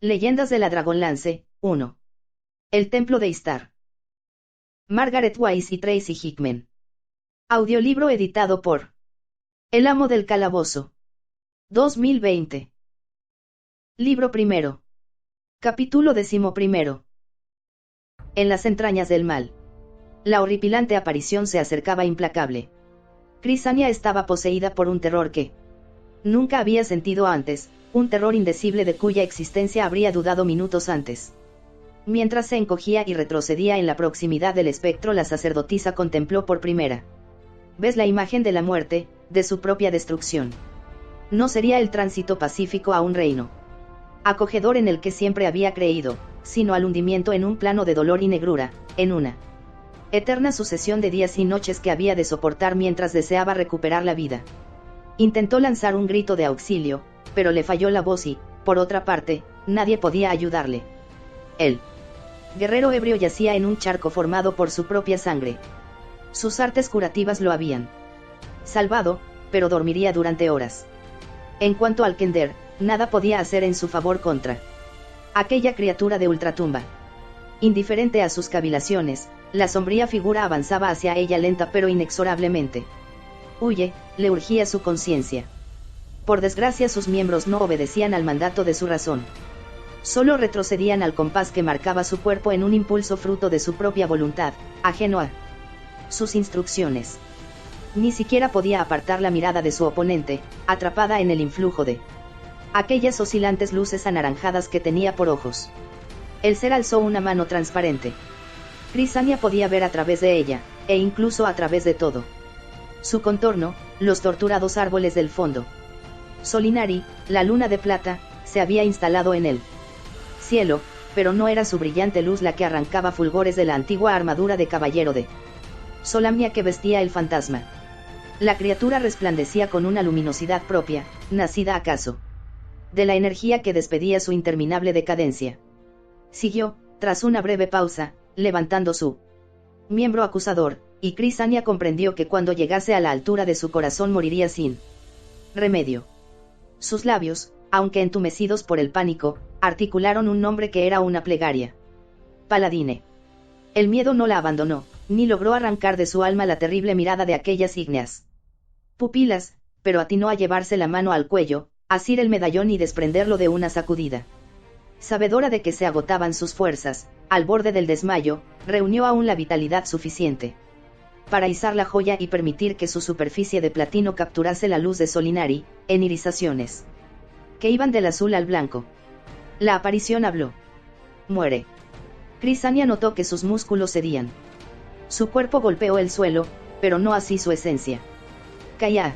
Leyendas de la Dragonlance, 1. El Templo de Istar. Margaret Wise y Tracy Hickman. Audiolibro editado por El Amo del Calabozo. 2020. Libro primero. Capítulo 11. En las entrañas del mal. La horripilante aparición se acercaba implacable. Crisania estaba poseída por un terror que nunca había sentido antes, un terror indecible de cuya existencia habría dudado minutos antes. Mientras se encogía y retrocedía en la proximidad del espectro, la sacerdotisa contempló por primera vez la imagen de la muerte, de su propia destrucción. No sería el tránsito pacífico a un reino acogedor en el que siempre había creído, sino al hundimiento en un plano de dolor y negrura, en una eterna sucesión de días y noches que había de soportar mientras deseaba recuperar la vida. Intentó lanzar un grito de auxilio, pero le falló la voz y, por otra parte, nadie podía ayudarle. El guerrero ebrio yacía en un charco formado por su propia sangre. Sus artes curativas lo habían salvado, pero dormiría durante horas. En cuanto al Kender, nada podía hacer en su favor contra aquella criatura de ultratumba. Indiferente a sus cavilaciones, la sombría figura avanzaba hacia ella lenta pero inexorablemente. Huye, le urgía su conciencia. Por desgracia sus miembros no obedecían al mandato de su razón. Solo retrocedían al compás que marcaba su cuerpo en un impulso fruto de su propia voluntad, ajeno a sus instrucciones. Ni siquiera podía apartar la mirada de su oponente, atrapada en el influjo de aquellas oscilantes luces anaranjadas que tenía por ojos. El ser alzó una mano transparente. Crisania podía ver a través de ella, e incluso a través de todo su contorno, los torturados árboles del fondo. Solinari, la luna de plata, se había instalado en el cielo, pero no era su brillante luz la que arrancaba fulgores de la antigua armadura de caballero de Solamnia que vestía el fantasma. La criatura resplandecía con una luminosidad propia, nacida acaso de la energía que despedía su interminable decadencia. Siguió, tras una breve pausa, levantando su miembro acusador, y Crisania comprendió que cuando llegase a la altura de su corazón moriría sin remedio. Sus labios, aunque entumecidos por el pánico, articularon un nombre que era una plegaria. Paladine. El miedo no la abandonó, ni logró arrancar de su alma la terrible mirada de aquellas ígneas pupilas, pero atinó a llevarse la mano al cuello, asir el medallón y desprenderlo de una sacudida. Sabedora de que se agotaban sus fuerzas, al borde del desmayo, reunió aún la vitalidad suficiente para izar la joya y permitir que su superficie de platino capturase la luz de Solinari, en irisaciones que iban del azul al blanco. La aparición habló. Muere. Crisania notó que sus músculos cedían. Su cuerpo golpeó el suelo, pero no así su esencia. Caía a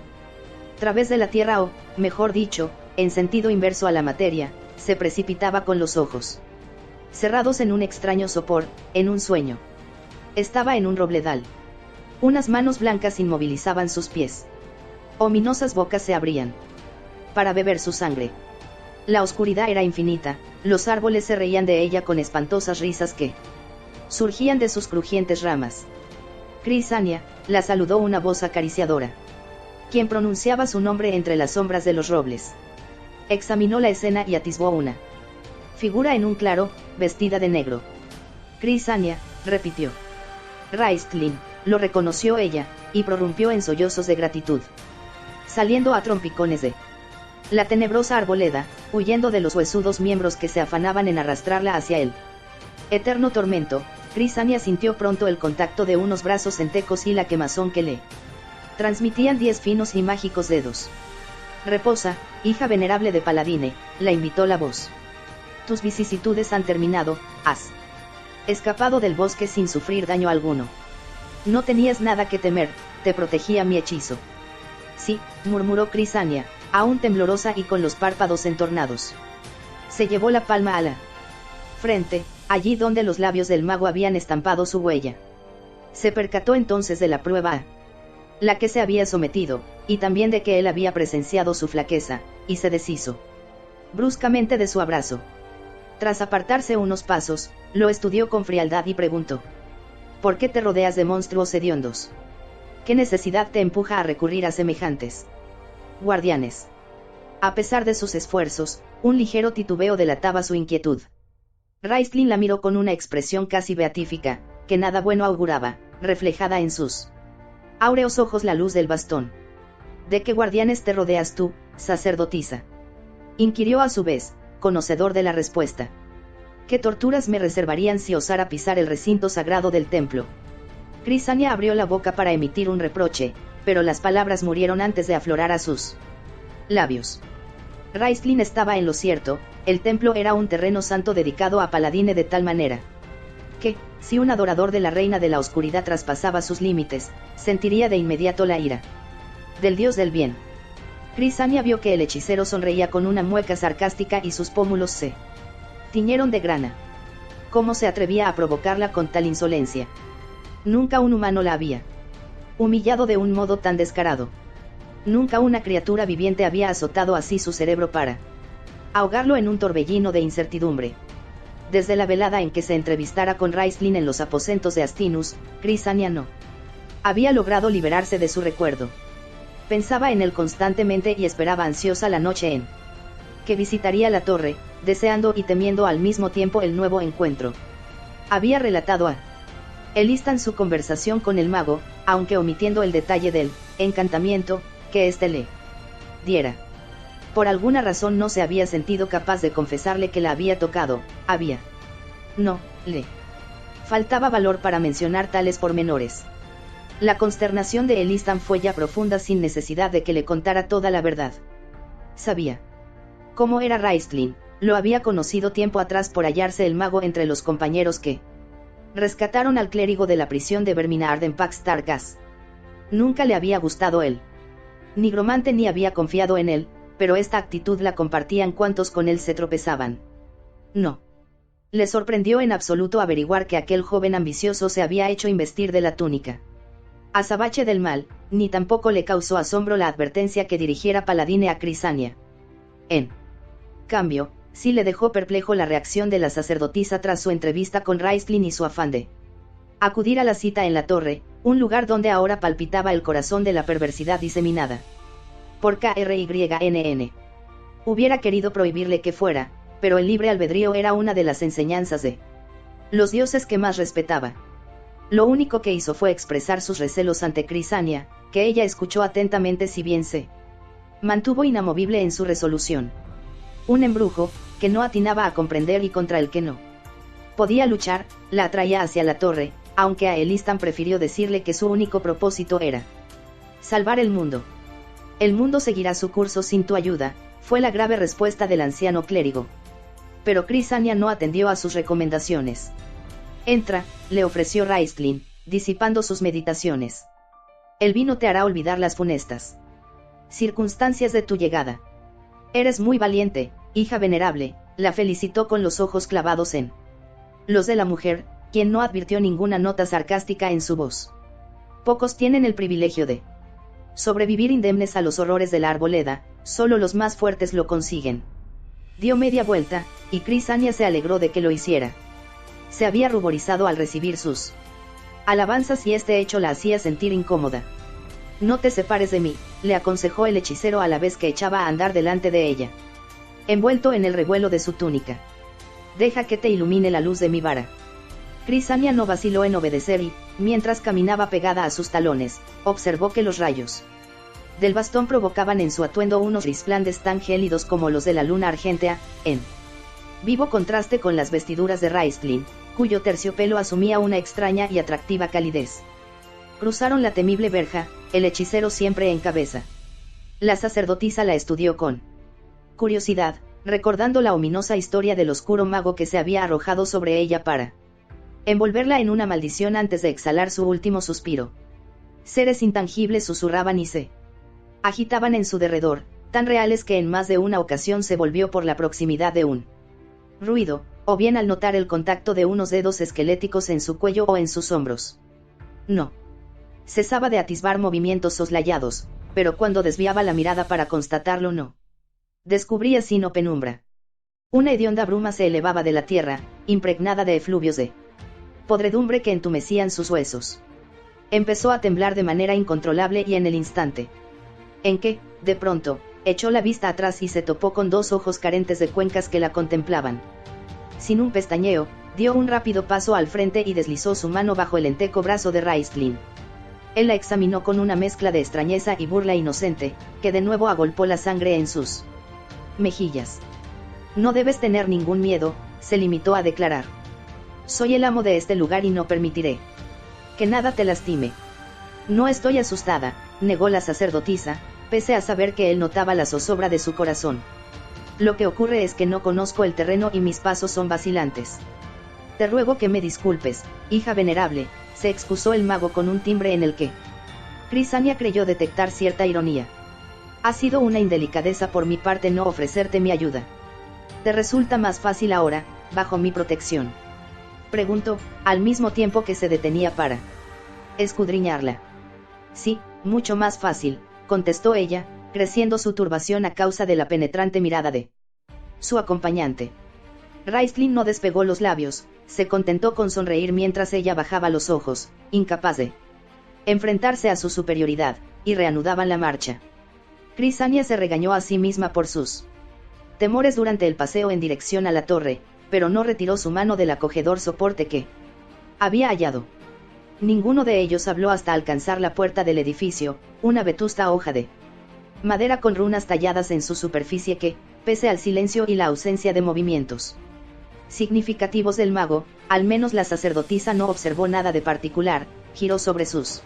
través de la tierra o, mejor dicho, en sentido inverso a la materia, se precipitaba con los ojos cerrados en un extraño sopor, en un sueño. Estaba en un robledal. Unas manos blancas inmovilizaban sus pies. Ominosas bocas se abrían para beber su sangre. La oscuridad era infinita, los árboles se reían de ella con espantosas risas que surgían de sus crujientes ramas. Crisania, la saludó una voz acariciadora, quien pronunciaba su nombre entre las sombras de los robles. Examinó la escena y atisbó una figura en un claro, vestida de negro. Crisania, repitió. Raistlin, lo reconoció ella, y prorrumpió en sollozos de gratitud. Saliendo a trompicones de la tenebrosa arboleda, huyendo de los huesudos miembros que se afanaban en arrastrarla hacia él. Eterno tormento, Crisania sintió pronto el contacto de unos brazos entecos y la quemazón que le transmitían 10 finos y mágicos dedos. Reposa, hija venerable de Paladine, la invitó la voz. Tus vicisitudes han terminado, has escapado del bosque sin sufrir daño alguno. No tenías nada que temer, te protegía mi hechizo. Sí, murmuró Crisania, aún temblorosa y con los párpados entornados. Se llevó la palma a la frente, allí donde los labios del mago habían estampado su huella. Se percató entonces de la prueba a la que se había sometido, y también de que él había presenciado su flaqueza, y se deshizo bruscamente de su abrazo. Tras apartarse unos pasos, lo estudió con frialdad y preguntó: ¿por qué te rodeas de monstruos hediondos? ¿Qué necesidad te empuja a recurrir a semejantes guardianes? A pesar de sus esfuerzos, Un ligero titubeo delataba su inquietud. Raistlin la miró con una expresión casi beatífica, que nada bueno auguraba, reflejada en sus áureos ojos la luz del bastón. ¿De qué guardianes te rodeas tú, sacerdotisa?, inquirió a su vez, conocedor de la respuesta. ¿Qué torturas me reservarían si osara pisar el recinto sagrado del templo? Crisania abrió la boca para emitir un reproche, pero las palabras murieron antes de aflorar a sus labios. Raistlin estaba en lo cierto, el templo era un terreno santo dedicado a Paladine de tal manera que, si un adorador de la reina de la oscuridad traspasaba sus límites, sentiría de inmediato la ira del dios del bien. Crisania vio que el hechicero sonreía con una mueca sarcástica y sus pómulos se tiñeron de grana. ¿Cómo se atrevía a provocarla con tal insolencia? Nunca un humano la había humillado de un modo tan descarado. Nunca una criatura viviente había azotado así su cerebro para ahogarlo en un torbellino de incertidumbre. Desde la velada en que se entrevistara con Raistlin en los aposentos de Astinus, Crisania no había logrado liberarse de su recuerdo. Pensaba en él constantemente y esperaba ansiosa la noche en que visitaría la torre, deseando y temiendo al mismo tiempo el nuevo encuentro. Había relatado a Elistan su conversación con el mago, aunque omitiendo el detalle del encantamiento que éste le diera. Por alguna razón no se había sentido capaz de confesarle que la había tocado, no, le faltaba valor para mencionar tales pormenores. La consternación de Elistan fue ya profunda sin necesidad de que le contara toda la verdad. Sabía cómo era Raistlin, lo había conocido tiempo atrás por hallarse el mago entre los compañeros que rescataron al clérigo de la prisión de Verminard en Pax Tarkas. Nunca le había gustado él. Nigromante ni había confiado en él, pero esta actitud la compartían cuantos con él se tropezaban. No le sorprendió en absoluto averiguar que aquel joven ambicioso se había hecho investir de la túnica azabache del mal, ni tampoco le causó asombro la advertencia que dirigiera Paladine a Crisania. En cambio, sí le dejó perplejo la reacción de la sacerdotisa tras su entrevista con Raistlin y su afán de acudir a la cita en la torre, un lugar donde ahora palpitaba el corazón de la perversidad diseminada por KRYNN. Hubiera querido prohibirle que fuera, pero el libre albedrío era una de las enseñanzas de los dioses que más respetaba. Lo único que hizo fue expresar sus recelos ante Crisania, que ella escuchó atentamente si bien se mantuvo inamovible en su resolución. Un embrujo, que no atinaba a comprender y contra el que no podía luchar, la atraía hacia la torre, aunque a Elistan prefirió decirle que su único propósito era salvar el mundo. El mundo seguirá su curso sin tu ayuda, fue la grave respuesta del anciano clérigo. Pero Crisania no atendió a sus recomendaciones. Entra, le ofreció Raistlin, disipando sus meditaciones. El vino te hará olvidar las funestas circunstancias de tu llegada. Eres muy valiente, hija venerable, la felicitó con los ojos clavados en los de la mujer, quien no advirtió ninguna nota sarcástica en su voz. Pocos tienen el privilegio de sobrevivir indemnes a los horrores de la arboleda, solo los más fuertes lo consiguen. Dio media vuelta, y Crisania se alegró de que lo hiciera. Se había ruborizado al recibir sus alabanzas y este hecho la hacía sentir incómoda. No te separes de mí, le aconsejó el hechicero a la vez que echaba a andar delante de ella, envuelto en el revuelo de su túnica. Deja que te ilumine la luz de mi vara. Crisania no vaciló en obedecer y, mientras caminaba pegada a sus talones, observó que los rayos del bastón provocaban en su atuendo unos resplandes tan gélidos como los de la luna argéntea, en vivo contraste con las vestiduras de Raistlin, cuyo terciopelo asumía una extraña y atractiva calidez. Cruzaron la temible verja, el hechicero siempre en cabeza. La sacerdotisa la estudió con curiosidad, recordando la ominosa historia del oscuro mago que se había arrojado sobre ella para envolverla en una maldición antes de exhalar su último suspiro. Seres intangibles susurraban y se agitaban en su derredor, tan reales que en más de una ocasión se volvió por la proximidad de un ruido, o bien al notar el contacto de unos dedos esqueléticos en su cuello o en sus hombros. No cesaba de atisbar movimientos soslayados, pero cuando desviaba la mirada para constatarlo no descubría sino penumbra. Una hedionda bruma se elevaba de la tierra, impregnada de efluvios de podredumbre que entumecían sus huesos. Empezó a temblar de manera incontrolable y en el instante en que, de pronto, echó la vista atrás y se topó con dos ojos carentes de cuencas que la contemplaban. Sin un pestañeo, dio un rápido paso al frente y deslizó su mano bajo el enteco brazo de Raistlin. Él la examinó con una mezcla de extrañeza y burla inocente, que de nuevo agolpó la sangre en sus mejillas. No debes tener ningún miedo, se limitó a declarar. Soy el amo de este lugar y no permitiré que nada te lastime. No estoy asustada, negó la sacerdotisa, pese a saber que él notaba la zozobra de su corazón. Lo que ocurre es que no conozco el terreno y mis pasos son vacilantes. Te ruego que me disculpes, hija venerable, se excusó el mago con un timbre en el que Crisania creyó detectar cierta ironía. Ha sido una indelicadeza por mi parte no ofrecerte mi ayuda. ¿Te resulta más fácil ahora, bajo mi protección?, preguntó, al mismo tiempo que se detenía para escudriñarla. Sí, mucho más fácil, contestó ella, creciendo su turbación a causa de la penetrante mirada de su acompañante. Raistlin no despegó los labios, se contentó con sonreír mientras ella bajaba los ojos, incapaz de enfrentarse a su superioridad, y reanudaban la marcha. Crisania se regañó a sí misma por sus temores durante el paseo en dirección a la torre, pero no retiró su mano del acogedor soporte que había hallado. Ninguno de ellos habló hasta alcanzar la puerta del edificio, una vetusta hoja de madera con runas talladas en su superficie que, pese al silencio y la ausencia de movimientos significativos del mago, al menos la sacerdotisa no observó nada de particular, giró sobre sus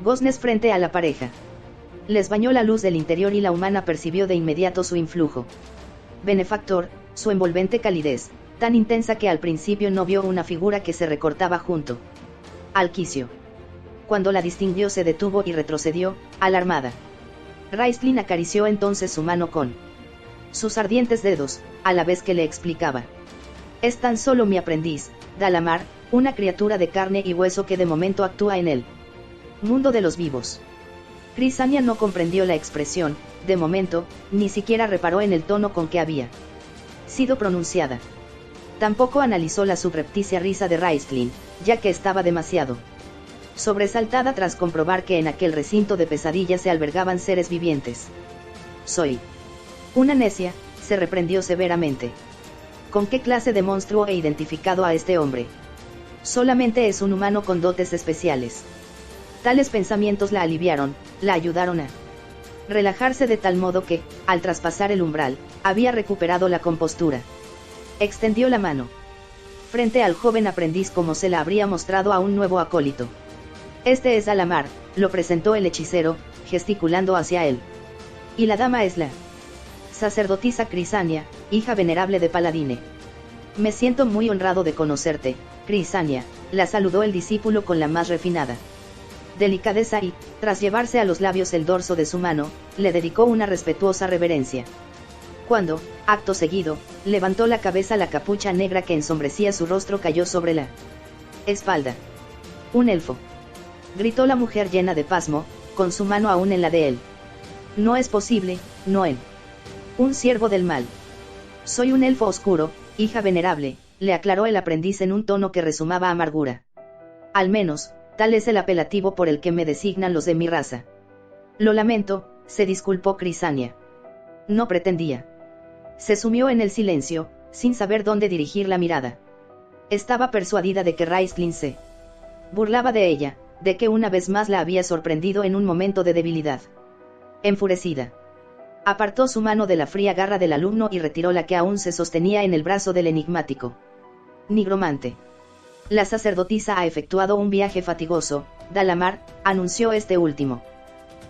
goznes frente a la pareja. Les bañó la luz del interior y la humana percibió de inmediato su influjo benefactor, su envolvente calidez, tan intensa que al principio no vio una figura que se recortaba junto al quicio. Cuando la distinguió se detuvo y retrocedió, alarmada. Raistlin acarició entonces su mano con sus ardientes dedos, a la vez que le explicaba. Es tan solo mi aprendiz, Dalamar, una criatura de carne y hueso que de momento actúa en el mundo de los vivos. Crisania no comprendió la expresión, de momento, ni siquiera reparó en el tono con que había sido pronunciada. Tampoco analizó la subrepticia risa de Raistlin, ya que estaba demasiado sobresaltada tras comprobar que en aquel recinto de pesadillas se albergaban seres vivientes. Soy una necia, se reprendió severamente. ¿Con qué clase de monstruo he identificado a este hombre? Solamente es un humano con dotes especiales. Tales pensamientos la aliviaron, la ayudaron a relajarse de tal modo que, al traspasar el umbral, había recuperado la compostura. Extendió la mano frente al joven aprendiz como se la habría mostrado a un nuevo acólito. Este es Dalamar, lo presentó el hechicero, gesticulando hacia él. Y la dama es la sacerdotisa Crisania, hija venerable de Paladine. Me siento muy honrado de conocerte, Crisania, la saludó el discípulo con la más refinada delicadeza y, tras llevarse a los labios el dorso de su mano, le dedicó una respetuosa reverencia. Cuando, acto seguido, levantó la cabeza, la capucha negra que ensombrecía su rostro cayó sobre la espalda. Un elfo, gritó la mujer llena de pasmo, con su mano aún en la de él. No es posible, Noel. Un siervo del mal. Soy un elfo oscuro, hija venerable, le aclaró el aprendiz en un tono que resumaba amargura. Al menos, tal es el apelativo por el que me designan los de mi raza. Lo lamento, se disculpó Crisania. No pretendía. Se sumió en el silencio, sin saber dónde dirigir la mirada. Estaba persuadida de que Raistlin se burlaba de ella, de que una vez más la había sorprendido en un momento de debilidad. Enfurecida, apartó su mano de la fría garra del alumno y retiró la que aún se sostenía en el brazo del enigmático nigromante. La sacerdotisa ha efectuado un viaje fatigoso, Dalamar, anunció este último.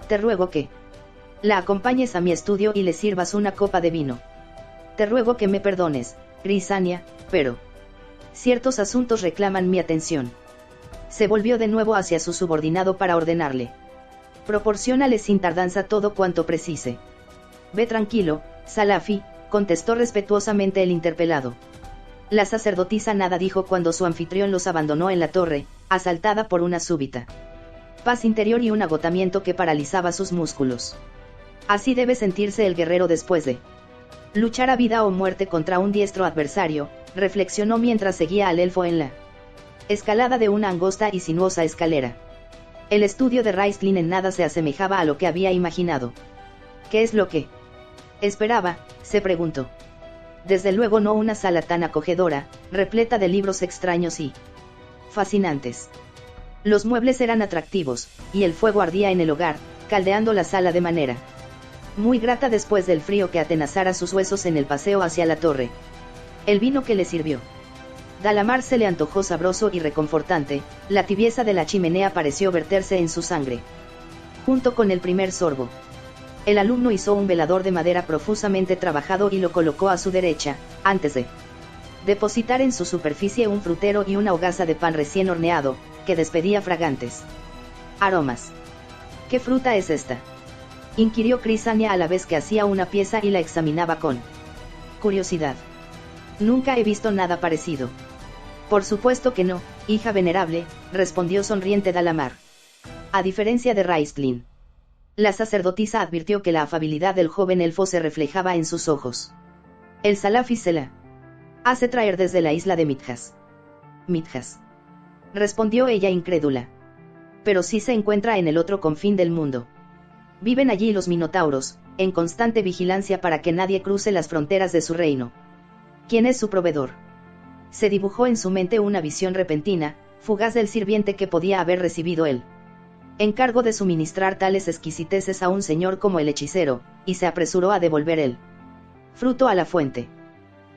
Te ruego que la acompañes a mi estudio y le sirvas una copa de vino. Te ruego que me perdones, Crisania, pero ciertos asuntos reclaman mi atención. Se volvió de nuevo hacia su subordinado para ordenarle. Proporciónale sin tardanza todo cuanto precise. Ve tranquilo, Salafi, contestó respetuosamente el interpelado. La sacerdotisa nada dijo cuando su anfitrión los abandonó en la torre, asaltada por una súbita paz interior y un agotamiento que paralizaba sus músculos. Así debe sentirse el guerrero después de luchar a vida o muerte contra un diestro adversario, reflexionó mientras seguía al elfo en la escalada de una angosta y sinuosa escalera. El estudio de Raistlin en nada se asemejaba a lo que había imaginado. ¿Qué es lo que Esperaba, se preguntó. Desde luego no una sala tan acogedora, repleta de libros extraños y fascinantes. Los muebles eran atractivos, y el fuego ardía en el hogar, caldeando la sala de manera muy grata después del frío que atenazara sus huesos en el paseo hacia la torre. El vino que le sirvió Dalamar se le antojó sabroso y reconfortante, la tibieza de la chimenea pareció verterse en su sangre. Junto con el primer sorbo, el alumno hizo un velador de madera profusamente trabajado y lo colocó a su derecha, antes de depositar en su superficie un frutero y una hogaza de pan recién horneado, que despedía fragantes aromas. ¿Qué fruta es esta?, inquirió Crisania a la vez que hacía una pieza y la examinaba con curiosidad. Nunca he visto nada parecido. Por supuesto que no, hija venerable, respondió sonriente Dalamar. A diferencia de Raistlin. La sacerdotisa advirtió que la afabilidad del joven elfo se reflejaba en sus ojos. El Salafi se la hace traer desde la isla de Midjas. Midjas, respondió ella incrédula. Pero sí se encuentra en el otro confín del mundo. Viven allí los minotauros, en constante vigilancia para que nadie cruce las fronteras de su reino. ¿Quién es su proveedor? Se dibujó en su mente una visión repentina, fugaz del sirviente que podía haber recibido él encargo de suministrar tales exquisiteces a un señor como el hechicero, y se apresuró a devolver el fruto a la fuente.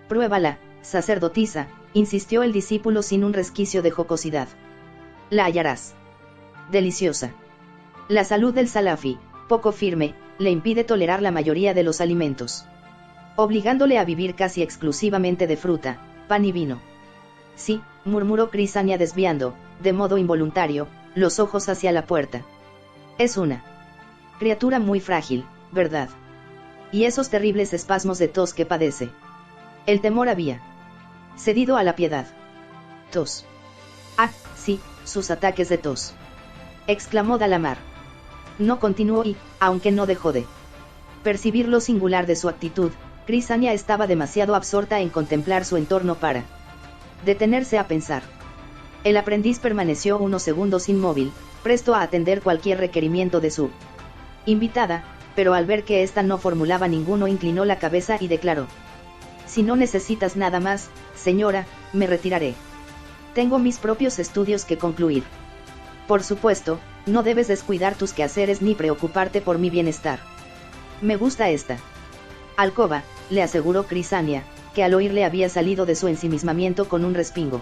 Pruébala, sacerdotisa, insistió el discípulo sin un resquicio de jocosidad. La hallarás deliciosa. La salud del Salafi, poco firme, le impide tolerar la mayoría de los alimentos, obligándole a vivir casi exclusivamente de fruta, pan y vino. Sí, murmuró Crisania desviando, de modo involuntario, los ojos hacia la puerta. Es una criatura muy frágil, ¿verdad? Y esos terribles espasmos de tos que padece. El temor había cedido a la piedad. Tos. Ah, sí, sus ataques de tos, exclamó Dalamar. No continuó y, aunque no dejó de percibir lo singular de su actitud, Crisania estaba demasiado absorta en contemplar su entorno para detenerse a pensar. El aprendiz permaneció unos segundos inmóvil, presto a atender cualquier requerimiento de su invitada, pero al ver que ésta no formulaba ninguno inclinó la cabeza y declaró: Si no necesitas nada más, señora, me retiraré. Tengo mis propios estudios que concluir. Por supuesto, no debes descuidar tus quehaceres ni preocuparte por mi bienestar. Me gusta esta alcoba, le aseguró Crisania, que al oírle había salido de su ensimismamiento con un respingo.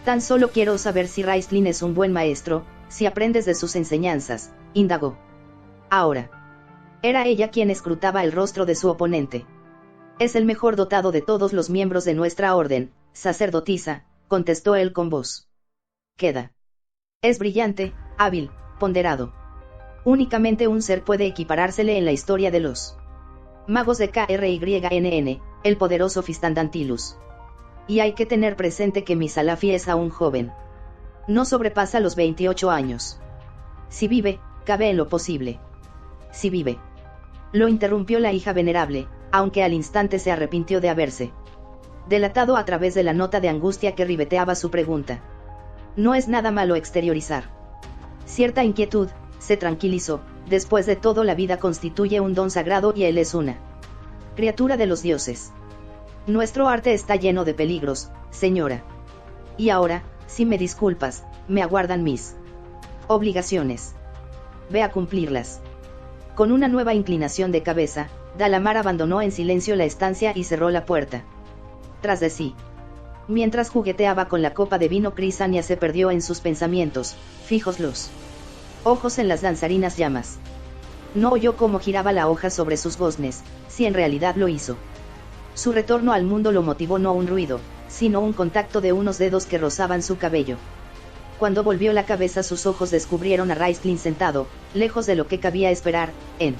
Tan solo quiero saber si Raistlin es un buen maestro, si aprendes de sus enseñanzas, indagó. Ahora. Era ella quien escrutaba el rostro de su oponente. Es el mejor dotado de todos los miembros de nuestra orden, sacerdotisa, contestó él con voz queda. Es brillante, hábil, ponderado. Únicamente un ser puede equiparársele en la historia de los magos de KRYNN, el poderoso Fistandantilus. Y hay que tener presente que mi Salafi es aún joven. No sobrepasa los 28 años. Si vive, cabe en lo posible. Si vive. Lo interrumpió la hija venerable, aunque al instante se arrepintió de haberse delatado a través de la nota de angustia que ribeteaba su pregunta. No es nada malo exteriorizar cierta inquietud, se tranquilizó. Después de todo, la vida constituye un don sagrado y él es una criatura de los dioses. Nuestro arte está lleno de peligros, señora. Y ahora, si me disculpas, me aguardan mis obligaciones. Ve a cumplirlas. Con una nueva inclinación de cabeza, Dalamar abandonó en silencio la estancia y cerró la puerta tras de sí. Mientras jugueteaba con la copa de vino, Crisania se perdió en sus pensamientos, fijos los ojos en las danzarinas llamas. No oyó cómo giraba la hoja sobre sus goznes, si en realidad lo hizo. Su retorno al mundo lo motivó no un ruido, sino un contacto de unos dedos que rozaban su cabello. Cuando volvió la cabeza, sus ojos descubrieron a Raistlin sentado, lejos de lo que cabía esperar, en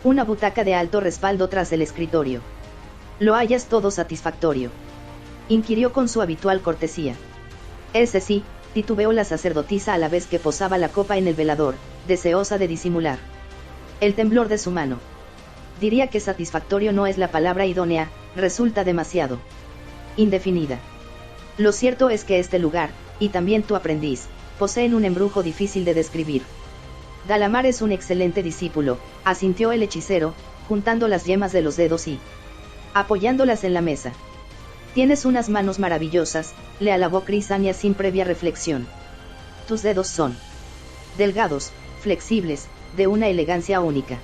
una butaca de alto respaldo tras el escritorio. ¿Lo hallas todo satisfactorio?, inquirió con su habitual cortesía. Ese sí, titubeó la sacerdotisa a la vez que posaba la copa en el velador, deseosa de disimular el temblor de su mano. Diría que satisfactorio no es la palabra idónea, resulta demasiado indefinida. Lo cierto es que este lugar, y también tu aprendiz, poseen un embrujo difícil de describir. Dalamar es un excelente discípulo, asintió el hechicero, juntando las yemas de los dedos y apoyándolas en la mesa. Tienes unas manos maravillosas, le alabó Crisania sin previa reflexión. Tus dedos son delgados, flexibles, de una elegancia única.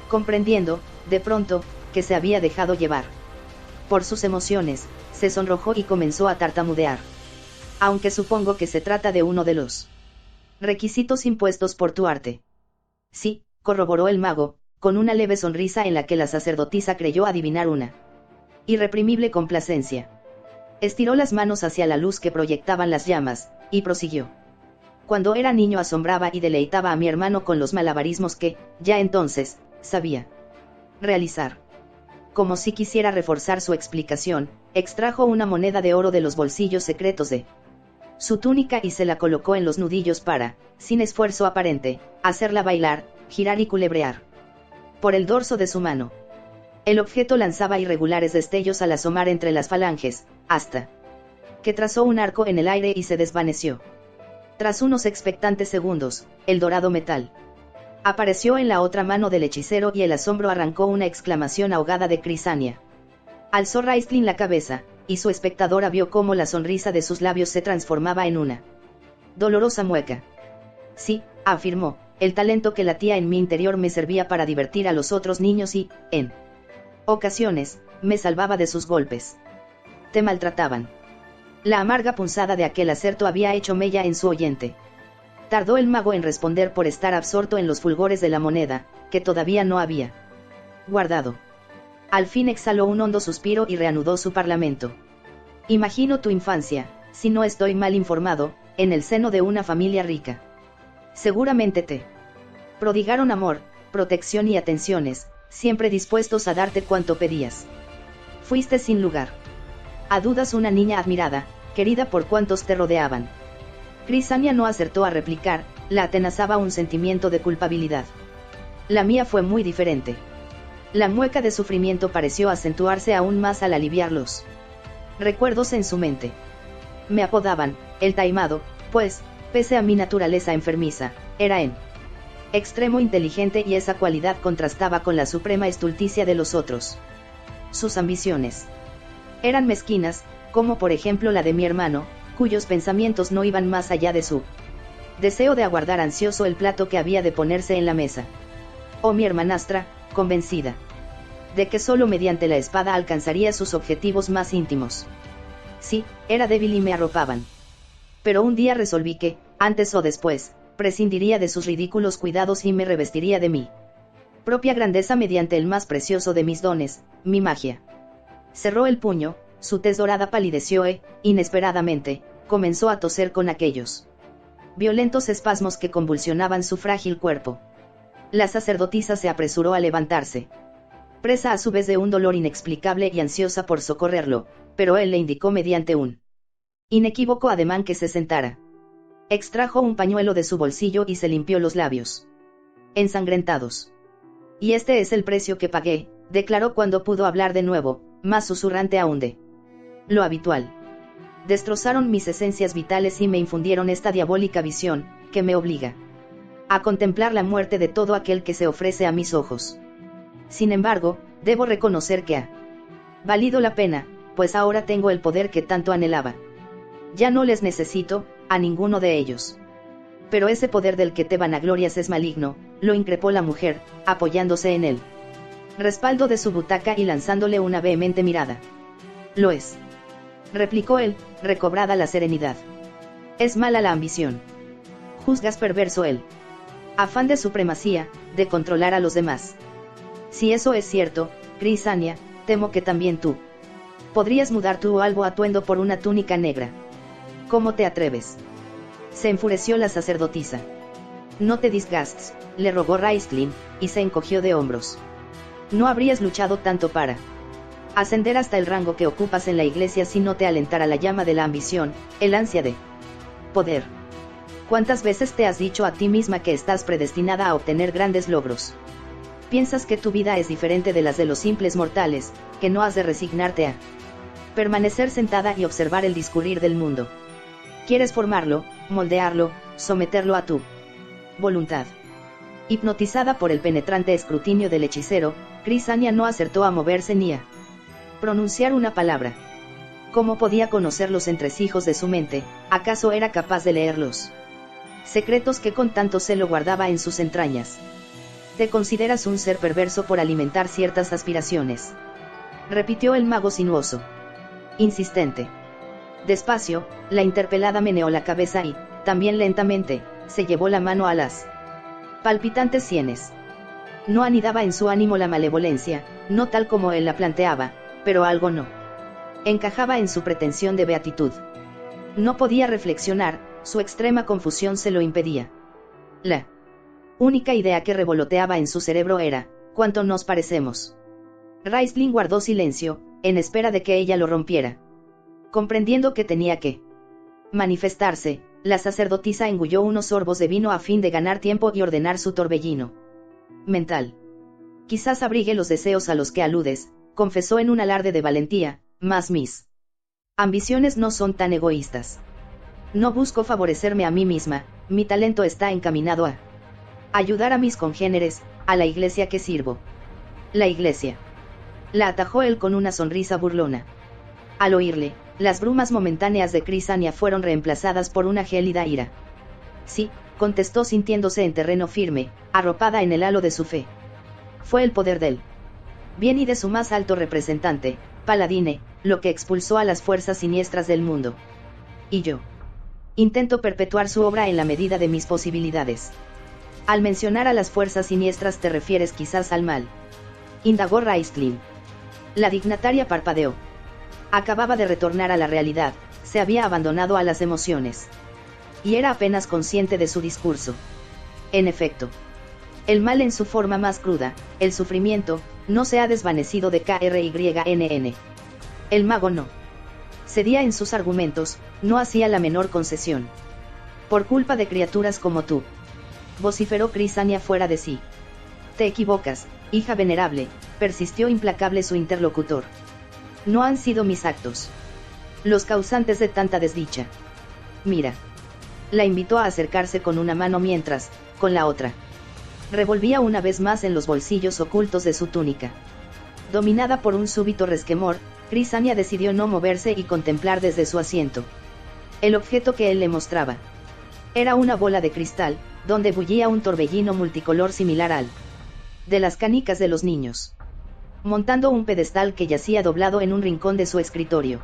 Comprendiendo, de pronto, que se había dejado llevar por sus emociones, se sonrojó y comenzó a tartamudear. Aunque supongo que se trata de uno de los requisitos impuestos por tu arte. Sí, corroboró el mago, con una leve sonrisa en la que la sacerdotisa creyó adivinar una irreprimible complacencia. Estiró las manos hacia la luz que proyectaban las llamas, y prosiguió. Cuando era niño asombraba y deleitaba a mi hermano con los malabarismos que, ya entonces, sabía realizar. Como si quisiera reforzar su explicación, extrajo una moneda de oro de los bolsillos secretos de su túnica y se la colocó en los nudillos para, sin esfuerzo aparente, hacerla bailar, girar y culebrear por el dorso de su mano. El objeto lanzaba irregulares destellos al asomar entre las falanges, hasta que trazó un arco en el aire y se desvaneció. Tras unos expectantes segundos, el dorado metal apareció en la otra mano del hechicero y el asombro arrancó una exclamación ahogada de Crisania. Alzó Raistlin la cabeza, y su espectadora vio cómo la sonrisa de sus labios se transformaba en una dolorosa mueca. Sí, afirmó, el talento que latía en mi interior me servía para divertir a los otros niños y, en ocasiones, me salvaba de sus golpes. Te maltrataban. La amarga punzada de aquel aserto había hecho mella en su oyente. Tardó el mago en responder por estar absorto en los fulgores de la moneda, que todavía no había guardado. Al fin exhaló un hondo suspiro y reanudó su parlamento. Imagino tu infancia, si no estoy mal informado, en el seno de una familia rica. Seguramente te prodigaron amor, protección y atenciones, siempre dispuestos a darte cuanto pedías. Fuiste sin lugar a dudas una niña admirada, querida por cuantos te rodeaban. Crisania no acertó a replicar, la atenazaba un sentimiento de culpabilidad. La mía fue muy diferente. La mueca de sufrimiento pareció acentuarse aún más al aliviar los recuerdos en su mente. Me apodaban, el taimado, pues, pese a mi naturaleza enfermiza, era en extremo inteligente y esa cualidad contrastaba con la suprema estulticia de los otros. Sus ambiciones eran mezquinas, como por ejemplo la de mi hermano, cuyos pensamientos no iban más allá de su deseo de aguardar ansioso el plato que había de ponerse en la mesa. O mi hermanastra, convencida de que solo mediante la espada alcanzaría sus objetivos más íntimos. Sí, era débil y me arropaban. Pero un día resolví que, antes o después, prescindiría de sus ridículos cuidados y me revestiría de mi propia grandeza mediante el más precioso de mis dones, mi magia. Cerró el puño, su tez dorada palideció e, inesperadamente, comenzó a toser con aquellos violentos espasmos que convulsionaban su frágil cuerpo. La sacerdotisa se apresuró a levantarse, presa a su vez de un dolor inexplicable y ansiosa por socorrerlo, pero él le indicó mediante un inequívoco ademán que se sentara. Extrajo un pañuelo de su bolsillo y se limpió los labios ensangrentados. Y este es el precio que pagué, declaró cuando pudo hablar de nuevo, más susurrante aún de lo habitual. Destrozaron mis esencias vitales y me infundieron esta diabólica visión, que me obliga a contemplar la muerte de todo aquel que se ofrece a mis ojos. Sin embargo, debo reconocer que ha valido la pena, pues ahora tengo el poder que tanto anhelaba. Ya no les necesito, a ninguno de ellos. Pero ese poder del que te vanaglorias es maligno, lo increpó la mujer, apoyándose en él respaldo de su butaca y lanzándole una vehemente mirada. Lo es, replicó él, recobrada la serenidad. Es mala la ambición. Juzgas perverso el afán de supremacía, de controlar a los demás. Si eso es cierto, Crisania, temo que también tú podrías mudar tu albo atuendo por una túnica negra. ¿Cómo te atreves? Se enfureció la sacerdotisa. No te disgastes, le rogó Raistlin, y se encogió de hombros. No habrías luchado tanto para ascender hasta el rango que ocupas en la iglesia si no te alentara la llama de la ambición, el ansia de poder. ¿Cuántas veces te has dicho a ti misma que estás predestinada a obtener grandes logros? Piensas que tu vida es diferente de las de los simples mortales, que no has de resignarte a permanecer sentada y observar el discurrir del mundo. Quieres formarlo, moldearlo, someterlo a tu voluntad. Hipnotizada por el penetrante escrutinio del hechicero, Crisania no acertó a moverse ni a pronunciar una palabra. ¿Cómo podía conocer los entresijos de su mente? ¿Acaso era capaz de leerlos? Secretos que con tanto celo guardaba en sus entrañas. Te consideras un ser perverso por alimentar ciertas aspiraciones, repitió el mago sinuoso. Insistente. Despacio, la interpelada meneó la cabeza y, también lentamente, se llevó la mano a las palpitantes sienes. No anidaba en su ánimo la malevolencia, no tal como él la planteaba, pero algo no encajaba en su pretensión de beatitud. No podía reflexionar, su extrema confusión se lo impedía. La única idea que revoloteaba en su cerebro era, ¿cuánto nos parecemos? Raistlin guardó silencio, en espera de que ella lo rompiera. Comprendiendo que tenía que manifestarse, la sacerdotisa engulló unos sorbos de vino a fin de ganar tiempo y ordenar su torbellino mental. Quizás abrigue los deseos a los que aludes, confesó en un alarde de valentía, mas mis ambiciones no son tan egoístas. No busco favorecerme a mí misma, mi talento está encaminado a ayudar a mis congéneres, a la iglesia que sirvo. La iglesia. La atajó él con una sonrisa burlona. Al oírle, las brumas momentáneas de Crisania fueron reemplazadas por una gélida ira. Sí, contestó sintiéndose en terreno firme, arropada en el halo de su fe. Fue el poder del bien y de su más alto representante, Paladine, lo que expulsó a las fuerzas siniestras del mundo. Y yo intento perpetuar su obra en la medida de mis posibilidades. Al mencionar a las fuerzas siniestras te refieres quizás al mal, indagó Raistlin. La dignataria parpadeó. Acababa de retornar a la realidad, se había abandonado a las emociones. Y era apenas consciente de su discurso. En efecto, el mal en su forma más cruda, el sufrimiento, no se ha desvanecido de KRYNN. El mago no cedía en sus argumentos, no hacía la menor concesión. Por culpa de criaturas como tú, vociferó Crisania fuera de sí. Te equivocas, hija venerable, persistió implacable su interlocutor. No han sido mis actos los causantes de tanta desdicha. Mira. La invitó a acercarse con una mano mientras, con la otra, revolvía una vez más en los bolsillos ocultos de su túnica. Dominada por un súbito resquemor, Crisania decidió no moverse y contemplar desde su asiento el objeto que él le mostraba. Era una bola de cristal, donde bullía un torbellino multicolor similar al de las canicas de los niños, montando un pedestal que yacía doblado en un rincón de su escritorio.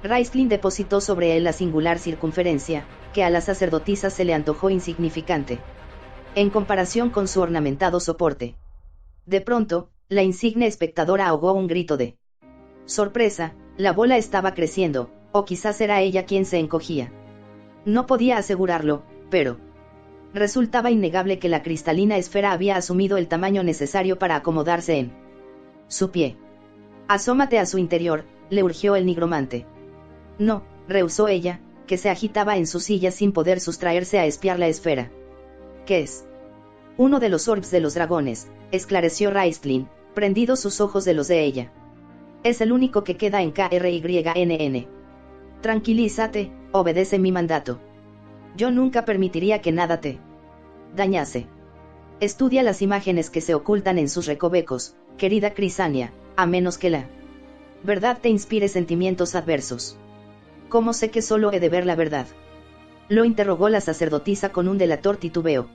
Raistlin depositó sobre él la singular circunferencia, que a la sacerdotisa se le antojó insignificante en comparación con su ornamentado soporte. De pronto, la insigne espectadora ahogó un grito de sorpresa. La bola estaba creciendo, o quizás era ella quien se encogía. No podía asegurarlo, pero resultaba innegable que la cristalina esfera había asumido el tamaño necesario para acomodarse en su pie. Asómate a su interior, le urgió el nigromante. No, rehusó ella, que se agitaba en su silla sin poder sustraerse a espiar la esfera. ¿Qué es? Uno de los orbs de los dragones, esclareció Raistlin, prendido sus ojos de los de ella. Es el único que queda en KRYNN. Tranquilízate, obedece mi mandato. Yo nunca permitiría que nada te dañase. Estudia las imágenes que se ocultan en sus recovecos, querida Crisania, a menos que la verdad te inspire sentimientos adversos. ¿Cómo sé que solo he de ver la verdad? Lo interrogó la sacerdotisa con un delator titubeo.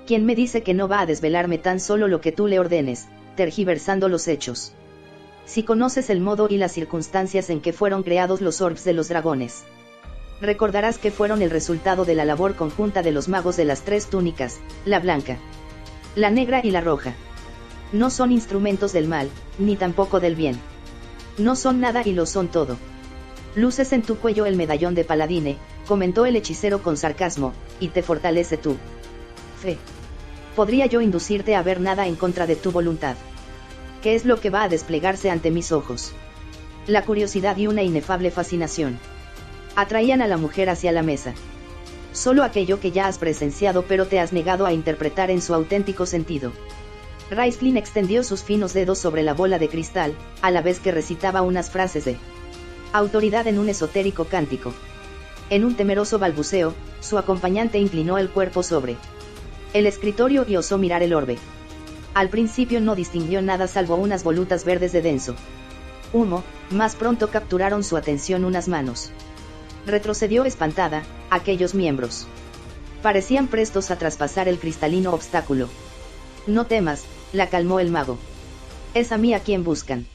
¿Quién me dice que no va a desvelarme tan solo lo que tú le ordenes, tergiversando los hechos? Si conoces el modo y las circunstancias en que fueron creados los orbs de los dragones, recordarás que fueron el resultado de la labor conjunta de los magos de las tres túnicas, la blanca, la negra y la roja. No son instrumentos del mal, ni tampoco del bien. No son nada y lo son todo. Luces en tu cuello el medallón de Paladine, comentó el hechicero con sarcasmo, y te fortalece tu fe. ¿Podría yo inducirte a ver nada en contra de tu voluntad? ¿Qué es lo que va a desplegarse ante mis ojos? La curiosidad y una inefable fascinación atraían a la mujer hacia la mesa. Solo aquello que ya has presenciado pero te has negado a interpretar en su auténtico sentido. Raistlin extendió sus finos dedos sobre la bola de cristal, a la vez que recitaba unas frases de autoridad en un esotérico cántico. En un temeroso balbuceo, su acompañante inclinó el cuerpo sobre el escritorio y osó mirar el orbe. Al principio no distinguió nada salvo unas volutas verdes de denso humo, más pronto capturaron su atención unas manos. Retrocedió espantada, aquellos miembros parecían prestos a traspasar el cristalino obstáculo. No temas, la calmó el mago. Es a mí a quien buscan.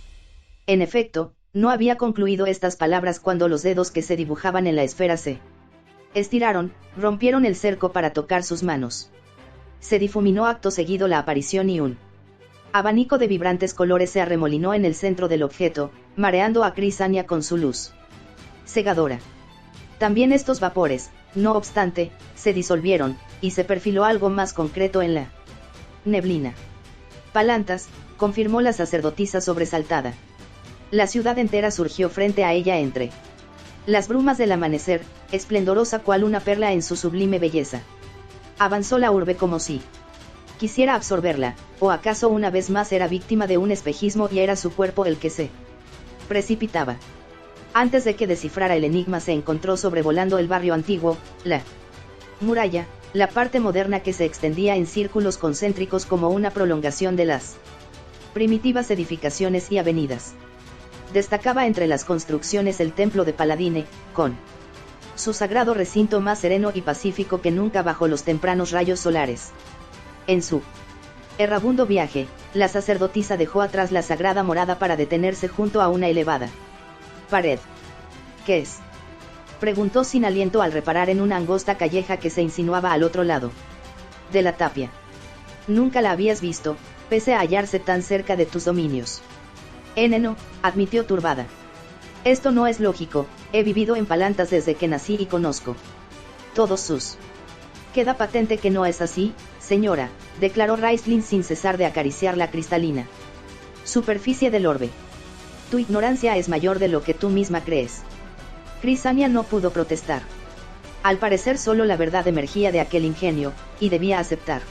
En efecto, no había concluido estas palabras cuando los dedos que se dibujaban en la esfera se estiraron, rompieron el cerco para tocar sus manos. Se difuminó acto seguido la aparición y un abanico de vibrantes colores se arremolinó en el centro del objeto, mareando a Crisania con su luz cegadora. También estos vapores, no obstante, se disolvieron, y se perfiló algo más concreto en la neblina. Palantas, confirmó la sacerdotisa sobresaltada. La ciudad entera surgió frente a ella entre las brumas del amanecer, esplendorosa cual una perla en su sublime belleza. Avanzó la urbe como si quisiera absorberla, o acaso una vez más era víctima de un espejismo y era su cuerpo el que se precipitaba. Antes de que descifrara el enigma se encontró sobrevolando el barrio antiguo, la muralla, la parte moderna que se extendía en círculos concéntricos como una prolongación de las primitivas edificaciones y avenidas. Destacaba entre las construcciones el templo de Paladine, con su sagrado recinto más sereno y pacífico que nunca bajo los tempranos rayos solares. En su errabundo viaje, la sacerdotisa dejó atrás la sagrada morada para detenerse junto a una elevada pared. ¿Qué es?, preguntó sin aliento al reparar en una angosta calleja que se insinuaba al otro lado de la tapia. Nunca la habías visto, pese a hallarse tan cerca de tus dominios. No, admitió turbada. Esto no es lógico, he vivido en Palantas desde que nací y conozco todos sus. Queda patente que no es así, señora, declaró Raistlin sin cesar de acariciar la cristalina superficie del orbe. Tu ignorancia es mayor de lo que tú misma crees. Crisania no pudo protestar. Al parecer solo la verdad emergía de aquel ingenio, y debía aceptar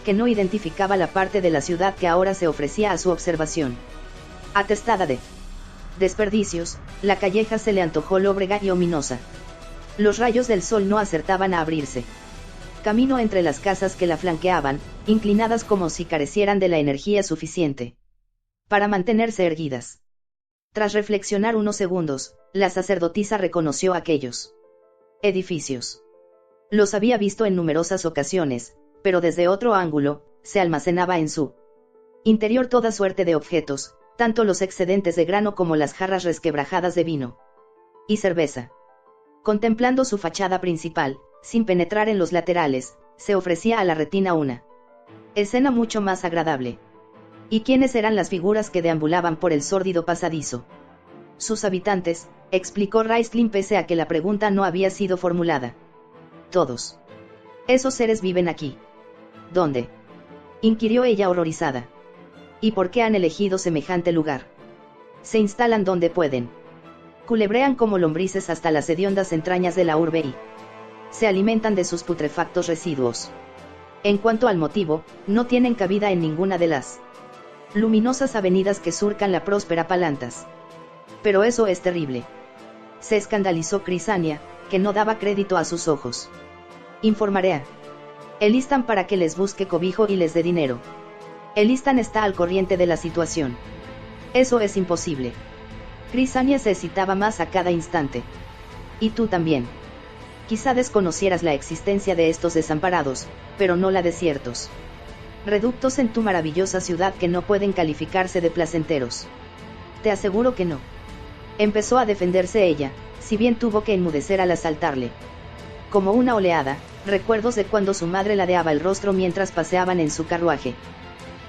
que no identificaba la parte de la ciudad que ahora se ofrecía a su observación. Atestada de desperdicios, la calleja se le antojó lóbrega y ominosa. Los rayos del sol no acertaban a abrirse camino entre las casas que la flanqueaban, inclinadas como si carecieran de la energía suficiente para mantenerse erguidas. Tras reflexionar unos segundos, la sacerdotisa reconoció aquellos edificios. Los había visto en numerosas ocasiones, pero desde otro ángulo, se almacenaba en su interior toda suerte de objetos, tanto los excedentes de grano como las jarras resquebrajadas de vino y cerveza. Contemplando su fachada principal, sin penetrar en los laterales, se ofrecía a la retina una escena mucho más agradable. ¿Y quiénes eran las figuras que deambulaban por el sórdido pasadizo? Sus habitantes, explicó Raistlin pese a que la pregunta no había sido formulada. Todos esos seres viven aquí. ¿Dónde?, inquirió ella horrorizada. ¿Y por qué han elegido semejante lugar? Se instalan donde pueden. Culebrean como lombrices hasta las hediondas entrañas de la urbe y se alimentan de sus putrefactos residuos. En cuanto al motivo, no tienen cabida en ninguna de las luminosas avenidas que surcan la próspera Palantas. Pero eso es terrible. Se escandalizó Crisania, que no daba crédito a sus ojos. Informaré a Elistan para que les busque cobijo y les dé dinero. Elistan está al corriente de la situación. Eso es imposible. Crisania se excitaba más a cada instante. Y tú también. Quizá desconocieras la existencia de estos desamparados, pero no la de ciertos reductos en tu maravillosa ciudad que no pueden calificarse de placenteros. Te aseguro que no. Empezó a defenderse ella, si bien tuvo que enmudecer al asaltarle. Como una oleada, recuerdos de cuando su madre ladeaba el rostro mientras paseaban en su carruaje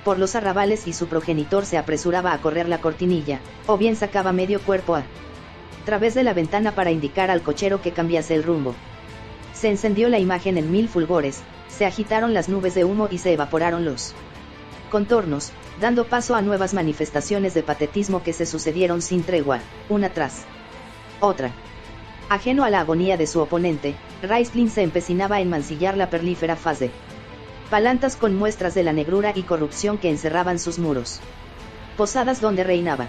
por los arrabales y su progenitor se apresuraba a correr la cortinilla, o bien sacaba medio cuerpo a través de la ventana para indicar al cochero que cambiase el rumbo. Se encendió la imagen en 1000 fulgores, se agitaron las nubes de humo y se evaporaron los contornos, dando paso a nuevas manifestaciones de patetismo que se sucedieron sin tregua, una tras otra. Ajeno a la agonía de su oponente, Raistlin se empecinaba en mancillar la perlífera faz de Palantas con muestras de la negrura y corrupción que encerraban sus muros. Posadas donde reinaba